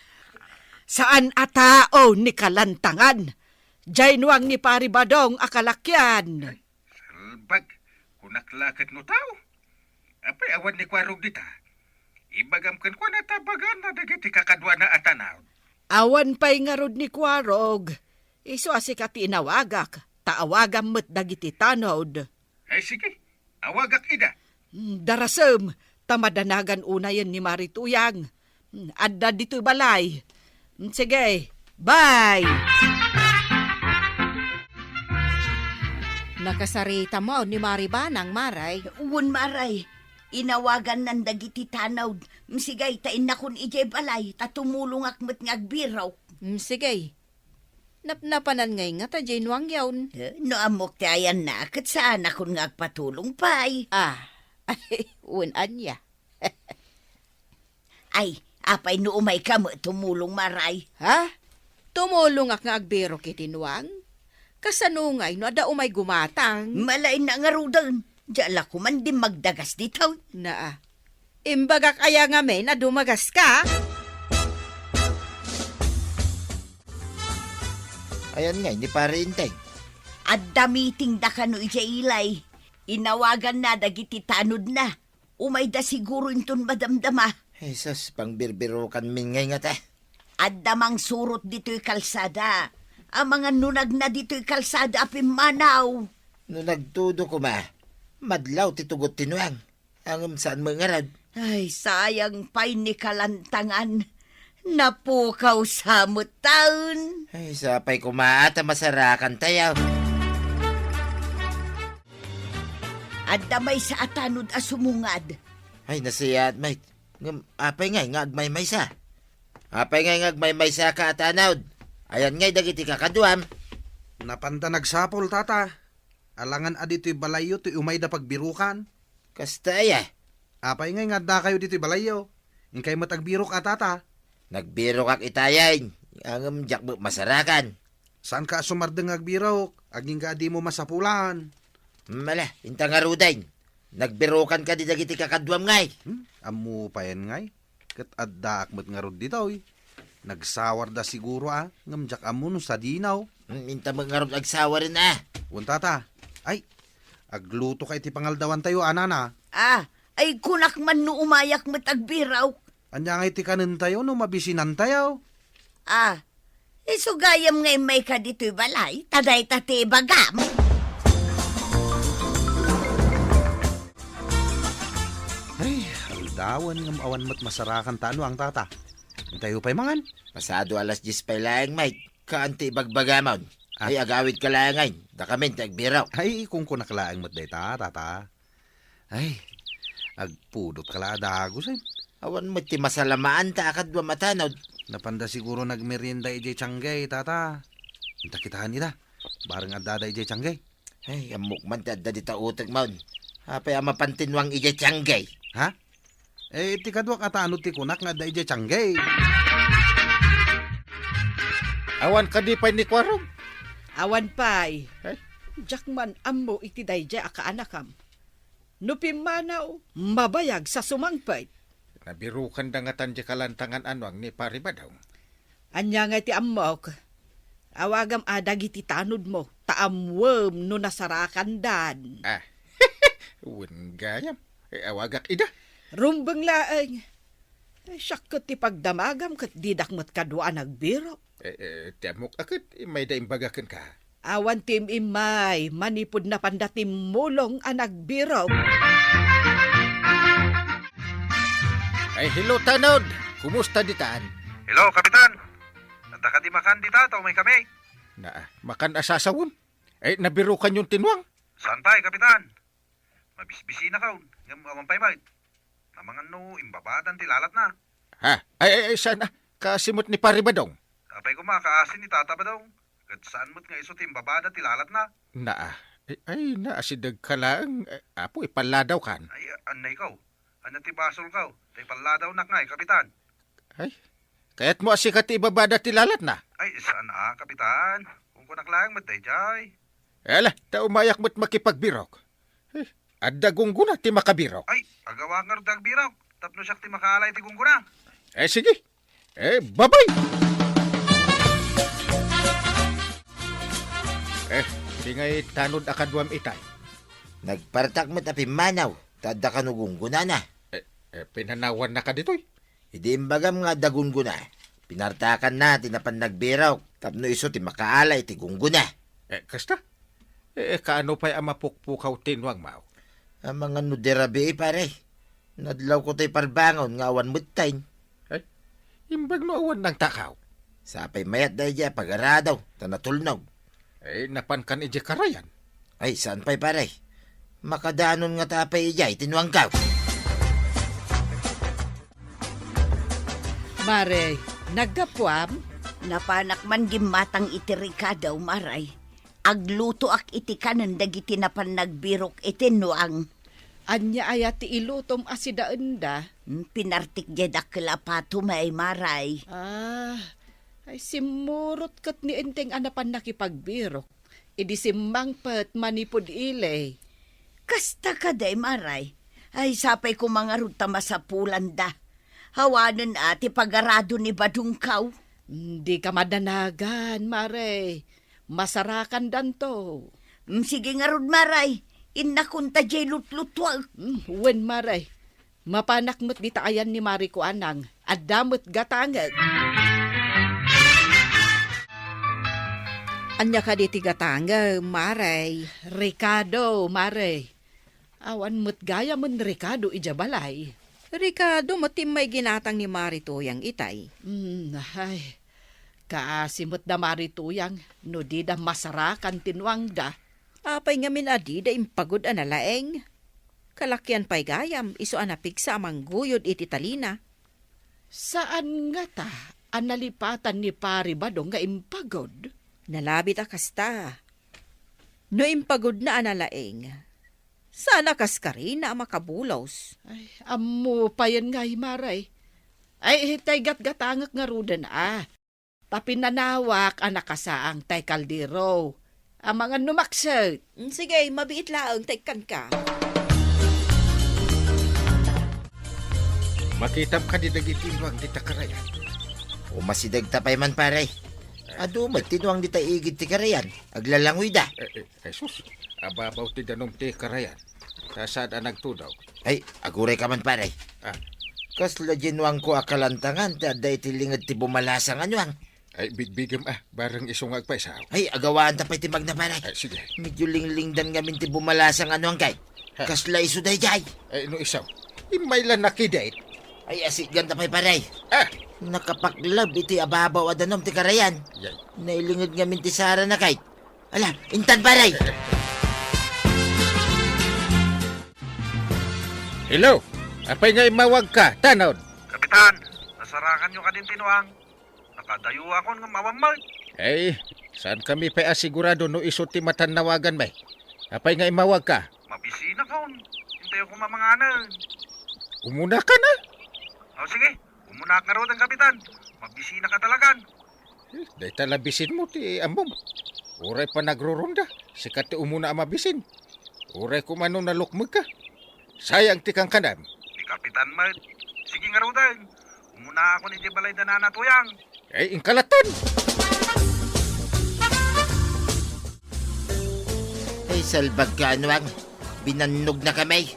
Saan atao ni kalantangan? Jainuang ni Paribadong akalakyan. Salbag, kunaklakad no tao. Apay, awan ni kwarog dita. Ibagam kan kwa natabagan na dagiti kakadwa na atanaw. Awan pa'y nga rod ni Kwarog. Iso asikat inawagak. Taawagam mo't dagiti tanod. Ay, sige. Awagak ida. Darasem, tamadanagan unayan ni Marituyang. Adda dito balay. Sige, bye! Nakasarita mo ni Maribanang, Maray. Uwan maray, inawagan ng dagiti tanaw. Msigay, tain na kun ijay balay, tatumulong akmat ngagbiraw. Sige. Napnapanan ngay nga ta Januang yawn. No amok tayan na, kat saan akong ngagpatulong pa'y. Ay, unan ya. Ay, apay no umay ka mo tumulong maray. Ha? Tumulong ak nga agbero kitinuang? Kasanungay no ada umay gumatang. Malay na nga rudan. Diyala ko man din magdagas dito. Naa. Imbaga kaya nga may na dumagas ka? Ayan nga, hindi pare inteng. At damiting da ka no ijay ilay. Inawagan na dagiti tanod na. Umay da siguro inton madamdama. Jesus, pangbirbirukan min ngay nga ta. At damang surot dito'y kalsada. Ang mga nunag na dito'y kalsada apim manaw. No nagtudo ko ma, madlaw titugot tinuang. Ang saan mga rad. Ay, sayang pa'y ni kalantangan. Napukaw sa taon. Ay, sapay kumaata masarakan tayo. At damay sa atanod asumungad. Ay, nasiyat, mate. Apay ngay, nga agmay-may sa. Apay ngay, nga agmay-may sa ka atanawd. Ayan ngay, dagiti kakaduam. Napanda nagsapol, tata. Alangan adito'y balayo, to'y umay da pagbirukan. Kasta ya. Apay ngay nga da kayo dito'y balayo. Inkay matagbirok tata. Nagbiro kak itayain. Ang jakbo masarakan. Saan ka sumardeng agbirok? Aging ka di mo masapulan. Mala, intang arudain. Nagbirukan ka di dagiti kakaduam ngay. Amu pa yan ngay. Kat adda akmat nga rod dito. Nagsawar da siguro ngamjak amu no sa dinaw. Minta mga rod agsawa rin Wan tata. Ay, agluto kay ti pangaldawan tayo anana. Ay kunak man no umayak matagbiraw. Anya nga iti kanin tayo no mabisinan tayo. Isugayam ngay may ka dito'y balay. Taday tate bagam. Ay, aldawan ngam awan mat masarakan tano ang tata. Tayo pa'y mangan. Pasado alas 10 pa lang, mate. Kaanti bagbagamon. Ay, agawid ka lang ngay. Da kami tagbiraw. Ay, kung kunakalaang mat dayta, tata. Ay, agpudot kala dagos Awan mo ti masalamaan ta akadwa matanod. Napanda siguro nagmerienda ijay tsanggay, tata. Inta kitahan nila. Barang adada ijay tsanggay. Ay, amok man ta dita utek maun. Apay ama pantinwang ijay tsanggay. Ha? Eh, ti kadwa kataano ti kunak nga da ijay tsanggay. Awan ka di pa ni kwarog. Awan pa'y. Ay. Jakman ammo iti dayjay akaanakam. Nupimanaw, mabayag sa sumangpay. Nabirukan da nga tanje kalantangan anwang ni Paribadaw. Anya nga iti ammok. Awagam adag iti tanod mo. Taamwem no nasarakan dan. Uwan gayam. Awagak ida. Rumbang laeng. Siyak kat ti pagdamagam kat didakmat kadwa nagbiro. Tiamok akit, may daimbagakan ka. Awan tim imay, manipod na pandatim mulong anagbiro. Ay, hello, Tanod. Kumusta ditaan? Hello, Kapitan. Nanda ka di makan dita, tao may kami. makan asasawon. Ay, nabiro kan yung tinwang. Santay, Kapitan. Mabisbisi na kaon. Ngam awan pay bait. Namangan no, imbabadan tilalat na. Ha? Ay, sana. Kasimot ni Paribadong. Apay ko makaasin ni Tata Badong. Kat saan mo't nga iso timbabada tilalat na. Ay, asidag ka lang. Apo, ipaladaw kan. Ay, anay kaw. Ano ti basol kaw. Tay paladaw nak nga Kapitan. Ay, kaya't mo asikat ibabada tilalat na. Ay, saan Kapitan? Kung kunak lang matay jay. Ala, umayak mo't makipagbirok. Adda gungguna ti makabirok. Ay, agawa nga rudang birok. Tapno siya ti makaalay ti gungguna. Sige. Babay! Di nga'y tanod akadwam itay. Nagpartak mo't api manaw. Tada kanugunguna na. Pinanawan na ka dito'y. Hindi imbagam nga dagunguna. Pinartakan na, tinapan nagbiraw. Tapno iso ti makaalay ti gungguna. Kasta? Kaano pa'y amapukpukaw tinwang mao? Ang mga nuderabi pare. Nadlaw ko tayo parbangon nga awan mutain. Imbag no awan ng takaw. Sapay mayat dahi dya pag-aradaw. Tanatulnog. Napan kan ije karayan. Ay, saan pa'y pare? Makadanon nga tapay ijay, tinuangkaw. Mare, nagdapwam? Napanak man gimatang iti Ricardo, maray. Agluto ak iti kanan dagiti napan nagbirok iti nuang. Anya ayat ti ilutom asidaan da? Pinartik jedak kalapato may maray. Ay simurot kat ni enteng anapan nakipagbirok. Idi simmangpet manipod ilay. Kasta ka day maray. Ay sapay ko mga ruta masapulan da. Hawanan ati pagarado ni Badungkaw. Hindi ka madanagan, mare. Masarakan danto. Sige nga rod maray. Inakunta jay lutlutwag. Wen maray. Mapanak mo't ditaayan ni Mari ko anang. Adamot gatangag. Anya ka di tigatanga, maray. Ricardo, mare. Awan mo't gaya mon Ricardo ijabalay. Ricardo, matim may ginatang ni Marito yang itay. Ay, kaasimot da Marituyang, no di da masarakan tinwang da. Apay nga min adi da impagod analaeng. Kalakyan pa'y gayam, iso anapig sa amangguyod iti talina. Saan nga ta, analipatan ni Pari Badong nga impagod? Nalabit akasta. No impagod na analaeng, sana kas ka rin na makabulaws. Ay, amo pa yan nga himaray. Ay, tay gatgatangak nga rudan Tapinanawak anakasaang tay kaldero. Ang mga numaksat. Sige, mabiit laang, taikan ka. Makitam ka di nagitinwang di takarayan. Umasidag tapay man pare. Adumat, tinuang di tayo igid ti karayan. Aglalangoy da. Jesus, ababaw ti danong ti karayan. Kasada nagtudaw. Ay, aguray ka man pare. Kasla ginuang ko akalantangan, tada itilingad ti bumalasang anuang. Ay, bigbigam barang isungag pa isaw. Ay, agawaan tapay ti magna pare. Sige. Medyo linglingdan ngamin ti bumalasang anuang kay. Kasla iso day jay. Ay, no isaw. Imaylan nakidate. Ay, asigan tapay pare. Ah! Nakapaklab iti ababaw adanom ti karayan. Yan. Nailingad ngamin ti Sara na kay. Ala, intan pare. Hello? Apay nga imawag ka, tanod. Kapitan, nasarakan nyo ka din tinuang. Nakadayo ako ng mawamay. Ay, saan kami pa asigurado no iso ti matanawagan may? Apay nga imawag ka. Mabisi na kaon. Hintayo ko mamanganan. Umuna ka na. Sige, umuna ka rin ang kapitan. Mabisi na ka talagan. Day talabisin mo ti ambom. Uray pa nagrurunda. Sikat ti umuna mabisin. Uray kumano nalukmag ka. Sayang ti kang kanam. Di kapitan Mat. Sige nga rin. Umuna ako ni Jebalay da nanatuyang. Ay, ingkalatan. Ay, salbag ka anuang. Binanog na kami.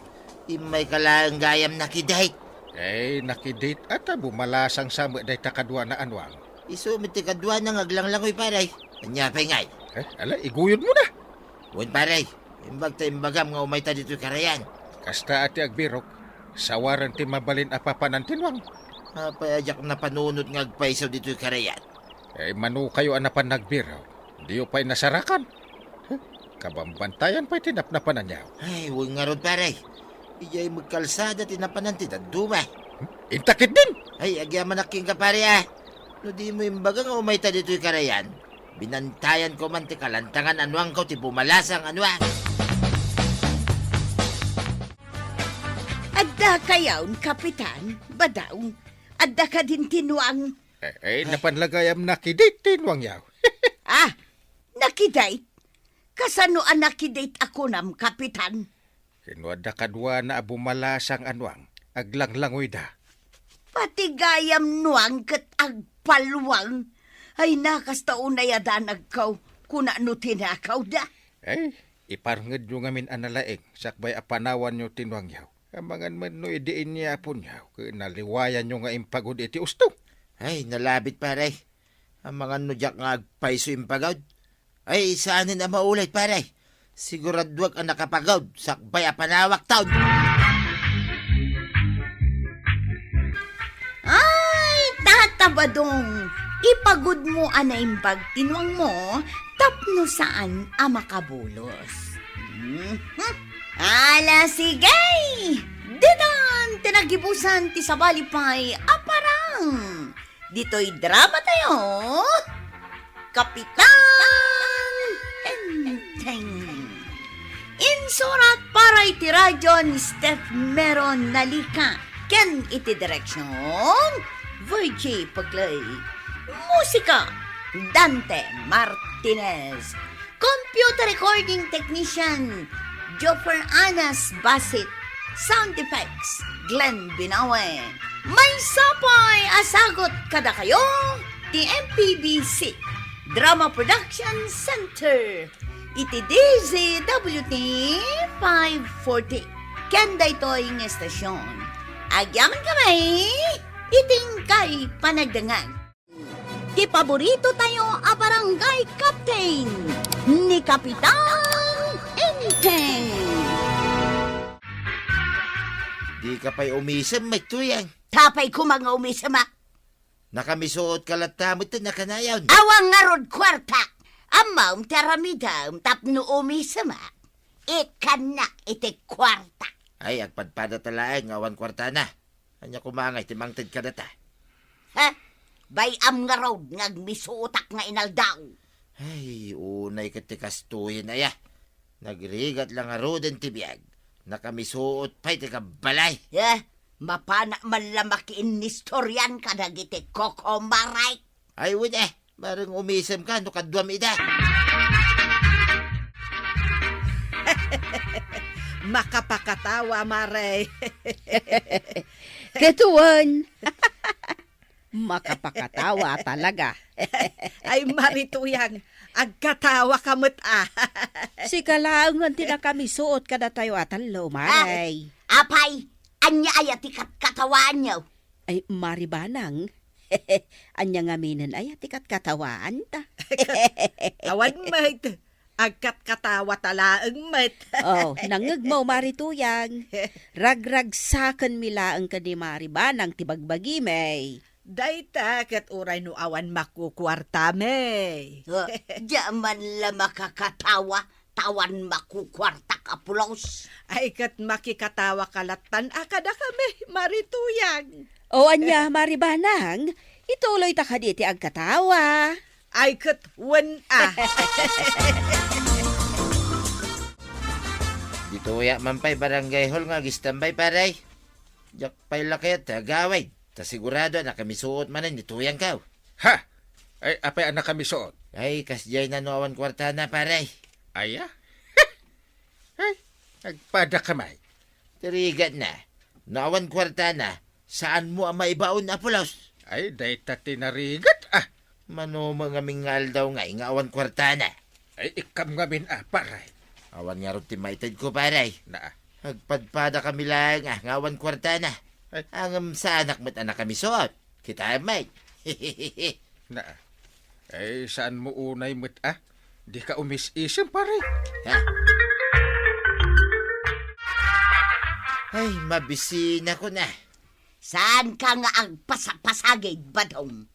Imay kalaang gayam nakidahit. Ay, nakidate at bumalasang sama day takadwa na anwang. Iso mitikadwa ng aglanglangoy paray. Anya pa ngay. Ala, iguyod mo na. Wen paray. Imbag ta imbagam nga umay ta dito karayan. Kasta ati agbirok, sawaran ti mabalin apapanan tinwang. Payajak na panunod nga agpaisaw dito karayan. Ay, manu kayo anapan nagbiraw. Di pa'y nasarakan. Kabambantayan pa'y tinapnapan na niya. Ay, huwag nga ron pare. Iyay magkalsada tinapanan ti daduma. Intakit din! Ay, agyaman aking ka pare ah. No di mo imbaga nga umay ta dito'y karayan. Binantayan ko man ti kalantangan anuang ko ti bumalasang anuang. Adda kayawn, Kapitan, badaw. Adda ka din tinuang. Napanlagayam nakidate tinwang yaw. Ah, nakidate? Kasano ang nakidate ako nam, Kapitan? Kinuada kadwa na bumalasang anwang. Aglanglangoy da. Pati gayam nuang kat agpalwang. Ay nakasta unay adanag kaw, kuna no tinakaw da. Iparngad nyo ngamin analaeng, sakbay apanawan nyo tinwang yaw. Amangan man no idiin niya po niyaw, naliwayan nyo nga impagod iti usto. Ay, nalabit pare. Ang mga nudyak nga agpaiso impagod. Ay, saanin na maulit pare. Siguradwag ang nakapagod, sakbay apanawak taon. Ay, tatabadong. Ipagod mo anaimbag tinwang mo, tapno saan makabulos. Ala sigay! Didan, tinagibusan ti sabalipay aparang. Dito'y drama tayo. Kapitan Enteng. Insurat para iti radyo ni Steph Meron Nalika. Ken iti direksyon Virgie Paglay. Musika Dante Martinez. Computer recording technician Joffer Anas Basit. Sound effects Glenn Binawe. May sapay asagot kada kayo ti MPBC Drama Production Center. Iti DZWT 540. Kenda ito'y ng estasyon. Agyaman kami, iting kay panagdangan. Ti paborito tayo a barangay captain ni Kapitan Enteng. Di ka pa'y umisam, may tuyang. Tapay ko mga umisama. Nakamisuot ka latamot na nakanayaw. Awang nga rod kwarta. Amaw taramidam tapno umisama. Ikanak iti kwarta. Ay, agpadpada talaeng awan kwarta na. Anya kumangay, timangtid ka data. Ha? Bayam nga rod ngagmisuotak nga inaldaw. Ay, unay katikastuyin na ya. Nagrigat lang nga roden tibiyag. Nakamisuot pa'y tikabalay. Mapana man lamakiin ni storyan ka nagiti koko maray. Ay, wud Marang umisam ka, no kadwam ida. Makapakatawa, Maray. Ketuan. Makapakatawa talaga. Ay, Marituyang, agkatawa kamot Si kalaangan tina kami suot kada tayo atanlo, Maray. Apay, anya ayati katawan niyo. Ay, Maribanang. Anya nga minan ay atikat katawaan ta. Awan, mate. Agkat katawa talaang, mate. Oh, nangagmaw Marituyang. Ragrag saken milaang ka di Maribanang tibagbagi, may. Dayta kat uray no awan makukwarta, may. Diyaman la makakatawa, tawan makukwarta ka pulos. Ay kat makikatawa kalatan akada kami, Marituyang. O anya Maribanang, ituloy ta ka diti ang katawa. Ay kat wan Dito ya mampay barangay hall nga gistambay paray. Jak pay laki at tagaway. Ta sigurado na kami suot manan dituyang kaw. Ha? Ay, apay anak kami suot. Ay, kasjay na noawan kwarta na paray. Aya? Ay, nagpada kamay. Tirigat na. Noawan kwarta na. Saan mo ang maibaon na pulos? Ay, dayta tinarigat Mano mga mingal daw nga awan kwarta na. Ay, ikam ngamin paray. Awan nga rin timaitid ko paray. Na. Agpadpada kami lang ngawan kwarta na. Ay. Ang sa anak mo't anak kami suot. Kita mate. Na. Ay, saan mo unay mo't Di ka umis-isip pare. Ha? Ay, mabisina ko na. Saan ka nga agpasagid badong?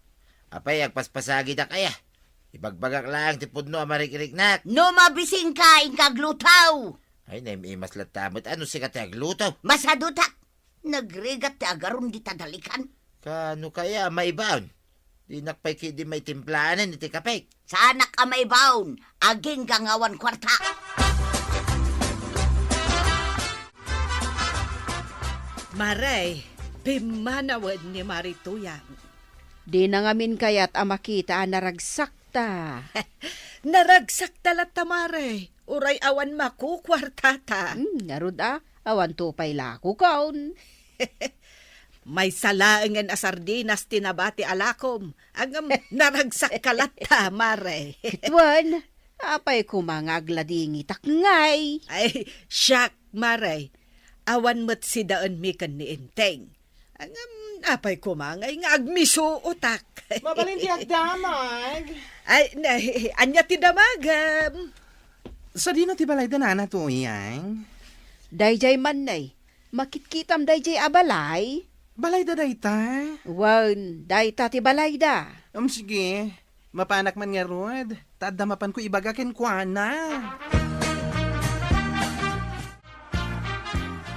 Apay, agpaspasagi na kaya. Ibagbagak lang ti pudno amarikirik nak. No mabising ka, inkaglutaw. Ay, naimas latamot. Ano si katagluto? Masadutak. Nagrigat ti agaron di tadalikan. Kano kaya maibaon? Di nakpay di may timplanan iti kapay. Sana ka may baon, aging gangawan kwarta. Maray, pimanawad ni Marituyan. Di na ngamin kayat amakita naragsakta. Naragsak talat tamare. Uray awan makukwartata. Narud awan tupay lako kaon. May salaangan a sardinas tinabati alakom. Agam naragsak kalata, mare. Kitwan, apay kumangagladingi takngay. Ay, siyak, mare. Awan mo't si daan mikan ni Inteng. Agam apay kumangay nga agmiso utak. Mabalinti agdamag. Ay, anya ti damagam. Sa di na ti balay danana to yang. Dayjay man nay, makitkitam dayjay abalay. Balay da dayta. Wan, dayta ti balay da. Sige, mapanak man nga rod. Tadamapan ko ibagakin kwa na.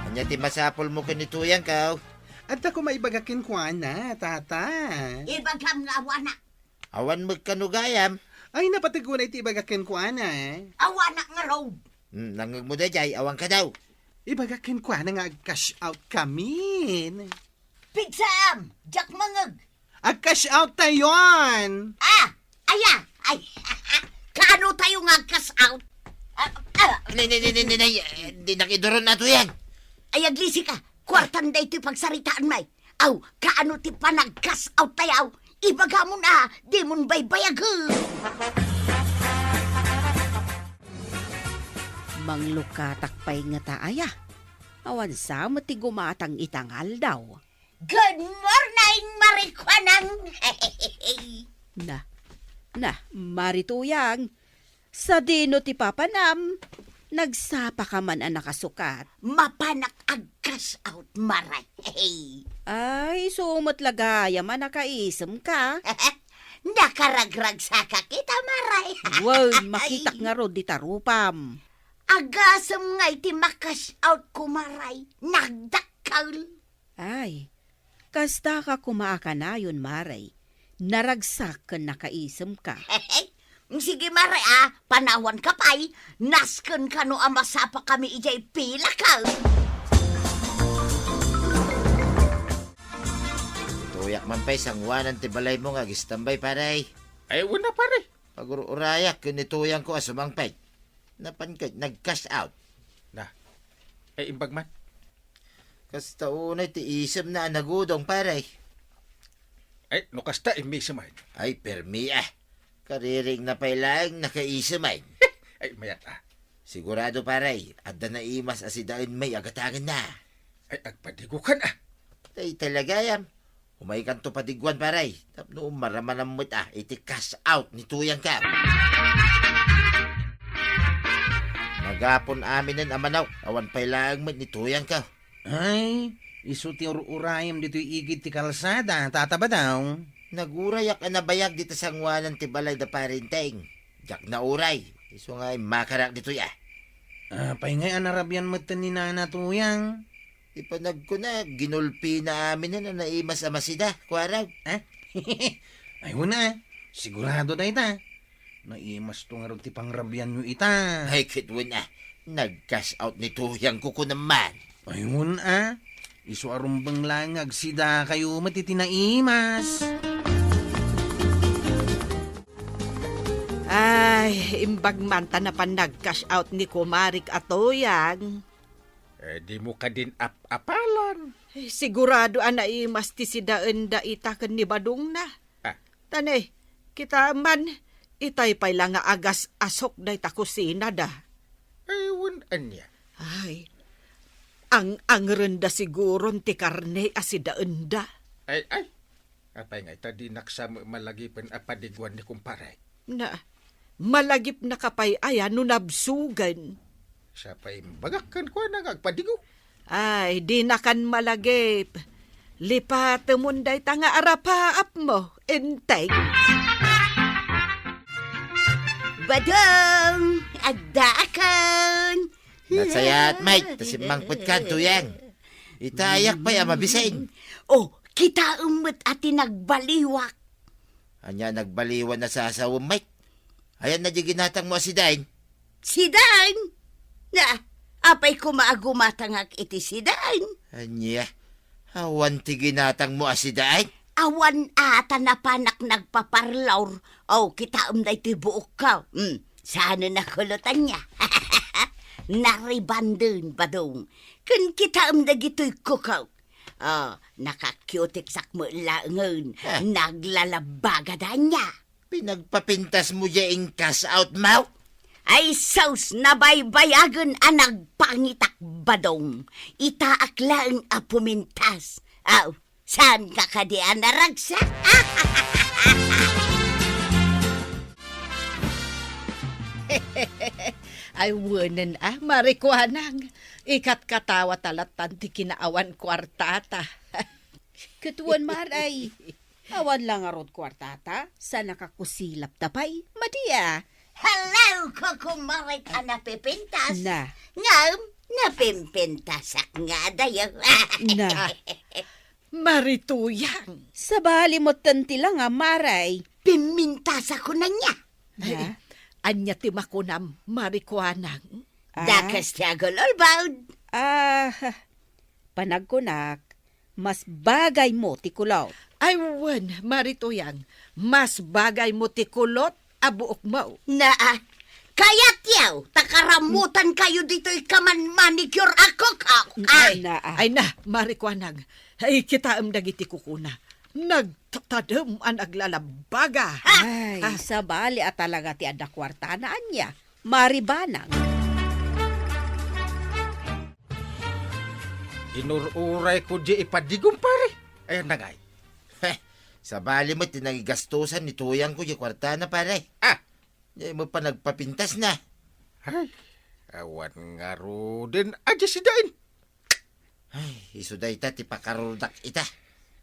Anya ti masapol mo kanituyang ka. At ako maibagakin kwa na, tata. Ibagam nga awana. Awan magkanugayam. Ay, napatigunay ti ibagakin kwa na. Awana nga raw. Nangag mo da jay, awan ka daw. Ibagakin kwa na nga cash out kami. Pigsam, jak mangag. Ag-cash out tayon! Aya, ay, kano tayo nga kas out? Di nakiduron na to yan. Ay, aglisi ka, kwartan da ito'y pagsaritaan may. Aw, kaano ti panag-kas out tayaw? Ibaga mo na, di mon baybayag. Manglukatakpay nga taaya. Awan sa mati gumatang itangal daw. Good morning, Marikwanang. Marituyang. Sa dino ti papanam, nagsapa ka man ang nakasukat. Mapanak agkas out, maray. Ay, sumutlaga, yaman nakaisem ka. Nakaragrag sa kakita, maray. Wow, makitak nga ro di tarupam. Agasam nga iti makas out ko, maray. Nagdakal. Ay, kasta ka kumaaka na yun, Maray. Naragsak ka nakaisem ka. Sige, maray, panawan ka pa'y. Nasken ka no amasapa kami ijay pila ka. Tuyak man pa'y sangwanan ti balay mo nga gistambay paray. Ay, wala pare. Pag-urayak kung nituyang ko asumang pay. Napankad, nag-cash out. Ay, imbag man. Kasta unay ti isem na nagudong paray. Ay, nukasta imisa man. Ay, permi Kariring na pa'y lang nakaisem ay. Ay, mayat Sigurado paray, adda na imas asidaan may agatangan na. Ay, agpadigukan Tay talaga yan. Humay kanto padiguan paray. Tapno maramanamot iti cash out ni tuyang ka. Magapon amin ng amanaw. Awan pa'y lang ni tuyang ka. Ay, iso ti urayam dito igid ti kalsada, tataba daw. Nagurayak na bayag dito sa ngwanan ti balay da parinteng. Jak na uray. Iso nga makarak dito ya. Pay ngay anarabyan mo ni nana tuyang. Ipanag ko na, ginulpi na amin na naimas amasida. Kuaraw. Ay wala, sigurado na ita. Naimas to nga rin ti pangrabyan nyo ita. Ay kitwin nag-cash out ni tuyang ko naman. Ay wala, iso arumbang langag sida kayo matitinaimas. Ay, imbag man ta na pan nag-cash out ni Kumarik Atoyang. Eh, di mo ka din apalan. Sigurado anaimas ti si daan da itakan ni Badong na. Tanay, kita man, itay pa'y lang nga agas asok da ita kusina da. Ay, wanan niya. Ay, ang renda siguro ti karne asidaan da. Ay. Apay nga ita di naksama malagipan apadiguan ni kumparay. Na, malagip na kapay aya no nabsugan. Siya pa'y bagakan ko na agpadigo. Ay, di na kan malagip. Lipat munday ta nga arapaap mo, enteng. Badong, agdaakan. Nasayat, mate. Tasimangpot ka, tuyang. Itayak pa ya mabising. Oh, kita umot ati nagbaliwak. Anya nagbaliwan na sa asawang, mate. Ayan na di ginatang mo si Dain. Si Dan? Na, apay kumaagumatangak iti si Dan. Anya, awan ti ginatang mo si Dain. Awan ata na panak nagpaparlaur. Oh, kita umday ti buok ka. Sana nakulutan niya. Naribandun, badong. Kun kita umday gito'y kukaw. Oh, nakakyutik sakmo laangon. Naglalabagadan niya. Pinagpapintas mo yaing cash out, mau. Ay saus na baybayagan ang nagpangitak badong. Itaak lang a pumintas. Aw, saan ka kadian naragsa? Ay, wanan marikuanang. Ikat katawa talatan ti kinaawan kwartata. Katuan maray. Awan lang arod kwartata, sa nakakusilap tapay, madia. Hello, kukumaray ka napipintas. Na. Ngam, napimpintasak nga dayo. Na. Marituyang. Sa bali mo tanti lang maray. Pimintas ako na niya. Na. Anya ti makunam, marikuanang. Dakas tiagol olbaud. Panagkunak, mas bagay mo ti kulaw. Ay, wan, marituyang. Mas bagay mo ti kulot, abuok mo. Naa, kayat yaw, takaramutan kayo dito'y kaman manicure ako ka. Ay na, marikuanang. Ay, kita am dagiti kukuna. Nagtatadam ang aglalabaga. Ay, sa bali at talaga ti ada kwartanaan niya. Maribanang. Inururay ko di ipadigong pare. Ayan na ngay. Sa bali mo, tinagigastusan ni tuyang ko yung kwarta na, pare. Di mo pa nagpapintas na. Ay, awan nga ro din. Adya si Dain. Ay, isuday ta, tipakarudak ita.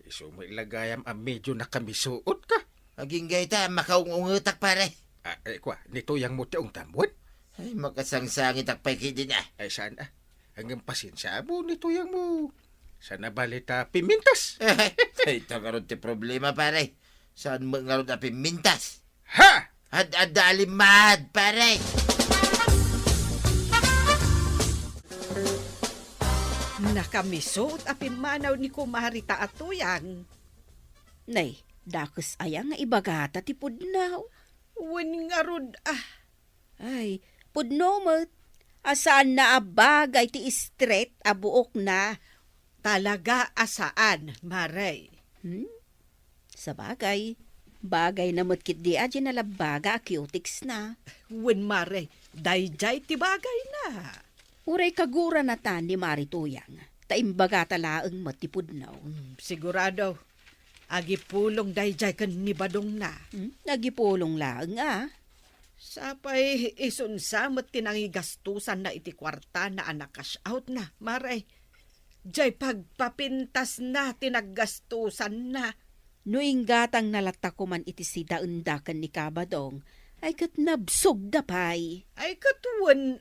Iso mo ilagayam ang medyo nakamisuot ka. Aging gayta, makaungungutak, pare. Kwa, nito yung mo tiong tamwan. Ay, makasangsangit akpay kidin Ay, saan hanggang pasensya mo nito yung mo. Sana balita pimintas. Ay, takarod ti problema, pare. Saan mo nga ron na pimintas? Ha! Adalimad, pare. Nakamisot apin manaw ni kumarita at tuyang. Nay, dakus ayang nga ibagata ti pudnaw. Wan nga rod, Ay, pudno mo. Asaan na abagay ti straight abuok na. talaga asaan, maray. Sa bagay na mutkit di adya na labaga cutics na. Wan maray, dayjay ti bagay na. Uray kagura na tan ni Marituyang. Taimbaga talaang matipudnaw. Sigurado, agipulong dayjay kan ni Badong na. Nagipulong laang Sapay isunsamot tinangigastusan na iti kwarta na anak cash out na, maray. Jay pagpapintas na tinaggastusan na. Noing gatang nalata ko man iti si daundakan ni Kabadong, ay kat nabsog dapay. Ay katuwan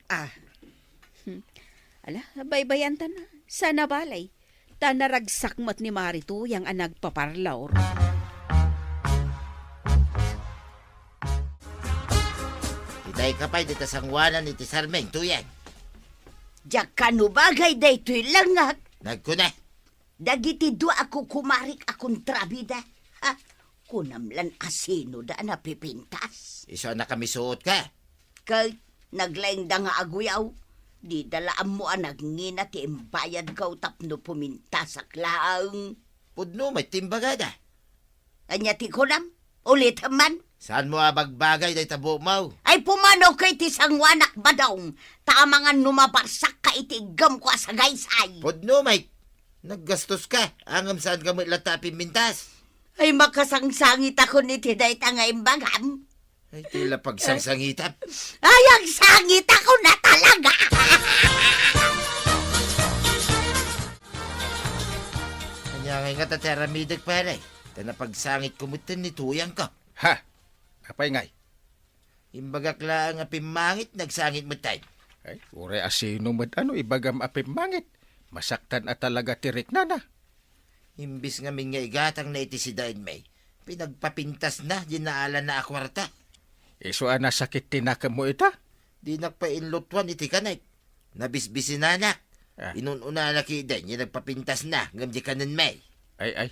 Ala, baybayan ta na. Sana balay. Ta naragsakmat ni Marito yang anag paparlaor. Itay kapay dito sangwanan iti sarmeng tuyan. Diyak kanubagay daytoy langak. Nagkuna. Dagiti dua ako kumarik akong trabida. Ha? Kunamlan asino da na pipintas. Iso na kami suot ka. Kay naglaing da nga aguyaw. Di dalaan mo ang nagngina ti imbayad kaw tapno pumintas aklaang. Pudno may timbagada. Anya ti kunam? Ulit man? Saan mo abagbagay day tabo mo? Ay pumano kay ti sangwanak badong. Taamangan numabarsak ka itigam ko sa gaysay. Pudno may naggastos ka. Angam saan ka mo ilatapin mintas. Ay makasangsangit ako ni tiday nga imbagam. Ay tila pagsangsangitap. Ay ang sangit ako na talaga. Kanya ngay nga tataramidag pare. Tana pagsangit kumutin ni tuyang ka. Ha! Apay ngay. Imbagak lang nga pimangit, nagsangit mo tayo. Ay, ure asino man ibagam apim mangit. Masaktan at talaga tirik na na. Imbis nga nga igatang na iti si Dain May, pinagpapintas na, dinaalan na akwarta. Iso ana sakit tinaka mo ita? Di nakpainlotwan iti kanay. Nabisbisin na anak. Ah. Inununa na ki Dain, yung nagpapintas na, ngamdi kanan May. Ay,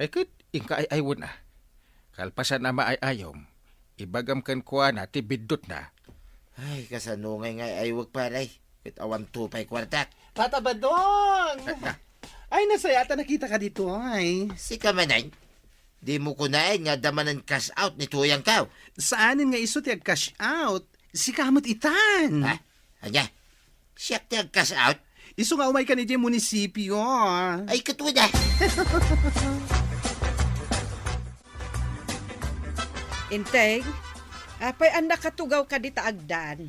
kit, ingka ay aywon na. Kalpasan ama ay ayom. Ibagam kan kuha na, tibidot na. Ay, kasanungay nga ay wag paray. Kit awan tupay kwartak. Tata Badong! Ay, nasayata nakita ka dito, ay. Si Kamanay, di mo kunain nga damanan cash out ni Tuyang Kaw. Saanin nga iso tiyag cash out? Si kamot itan. Ha? Anya? Siyak tiyag cash out? Iso nga umay ka ni Jay munisipyo. Ay, katuda. Inteng, apay ang nakatugaw ka dita agdan.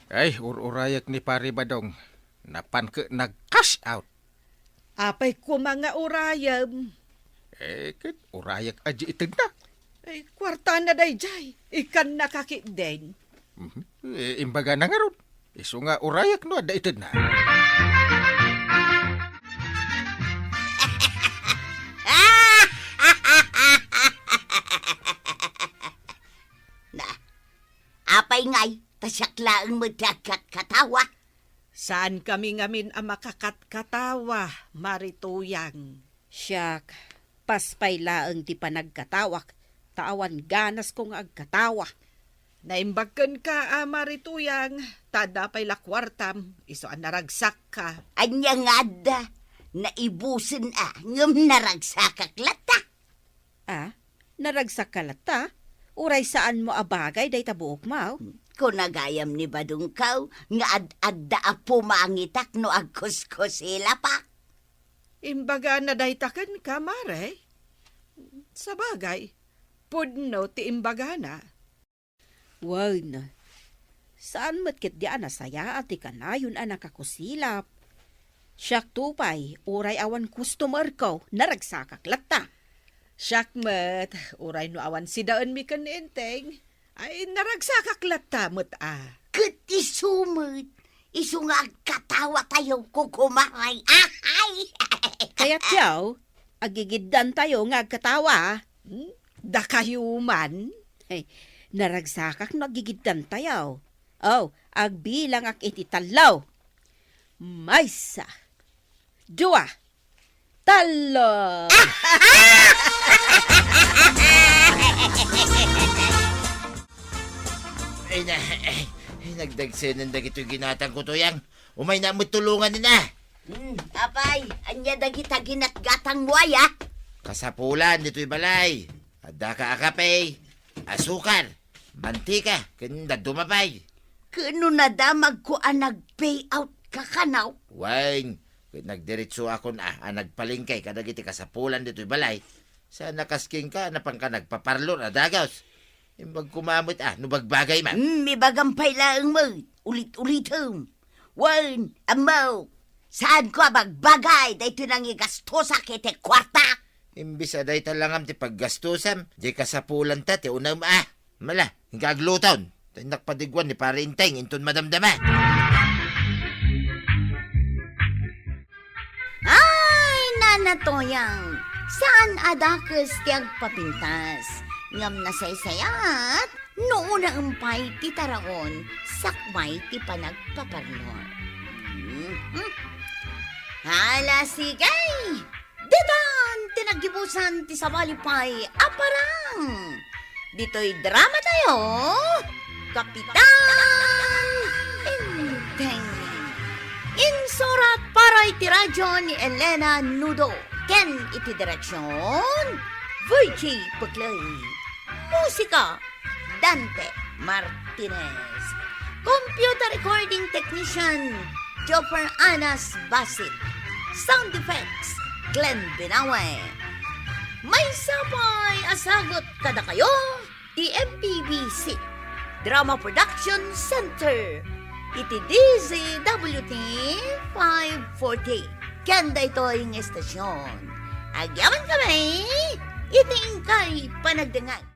Ay, ururayak ni Pari Badong. Napan ke nag-cash out. Apay ko mga urayam. Kit, urayak aji itag na. Ay, kwarta na day jay. Ikan nakakideng. Imbaga na nga ron. Iso nga urayak no, ada itag na. Na, apay ngay, tasyaklaan mo dagat katawa. Saan kami ngamin ang makakatkatawa, Marituyang? Siyak, paspay laeng ti panagkatawak. Taawan ganas kong agkatawa. Naimbagkan ka, Marituyang. Tada pa'y lakwartam. Iso ang naragsak ka. Anya nga da, naibusin ngam naragsakak lata. Ah, naragsak ka lata? Uray saan mo abagay day tabuok mau? Kung nagayam ni Badong Kaw, nga ad-adda a pumangitak no agkuskusila pa. Imbaga na daytakan ka, Mare. Sa bagay, pudno ti imbaga na. Wow na. Saan matkit di anasaya at ikanayon anak kakusilap? Siyak tupay, uray awan customer ko, naragsakak lata. Syakmet, uray no awan si daan mi kan enteng. Ay, naragsakak latamot Kat isumot, iso nga katawa tayo kukumaray. Ay! Kaya tiyaw, agigidan tayo nga agkatawa. Da kayo man. Hey, naragsakak no agigidan tayo. Oh, agbilang ak ititalaw. Maysa. Dua. Talo. Nagdagsenan da gito'y ginatang ko Tuyang. Umay na mo tulungan nina. Apay, anya dagita ginatgatang waya. Kasapulan dito'y balay. Adda ka akapay. Asukar. Mantika. Kanda dumapay. Kano nadamag ko ang nag-payout kakanaw? Wain. Nagdiretso ako na nagpalingkay kadagiti kasapulan dito'y balay. Sa nakasking ka, napang ka nagpaparlor na dagaws. Imbag kumamot nubagbagay man. May bagampay lang mo. Ulit-ulitom. Wan, amaw. Saan ko bagbagay? Dahito nang igastosa kete kwarta. Imbis aday talangam ti paggastusam, di kasapulan ta ti unam Mala, hingagluton. Nakpadigwan ni pare inteng inton madamdama. Ay, nanatoyang. Saan adakas tiyag papintas? Ngam na saysayat, noon na umpay ti taraon, sakmay ti panagpaparlor. Hala sigay! Ditan, tinagibusan ti sabalipay, aparang! Dito'y drama tayo, Kapitan Inteng. Insurat para iti radyo ni Elena Nudo. Ken iti direksyon, Virgie Puglay. Musika, Dante Martinez. Computer recording technician, Jopper Anas Basit. Sound effects, Glenn Binawe. May sapay asagot kada kayo, TMPBC. Drama Production Center. Iti DZWT 540. Kanda ito yung estasyon. Agyaman kami, iting kay panagdangan.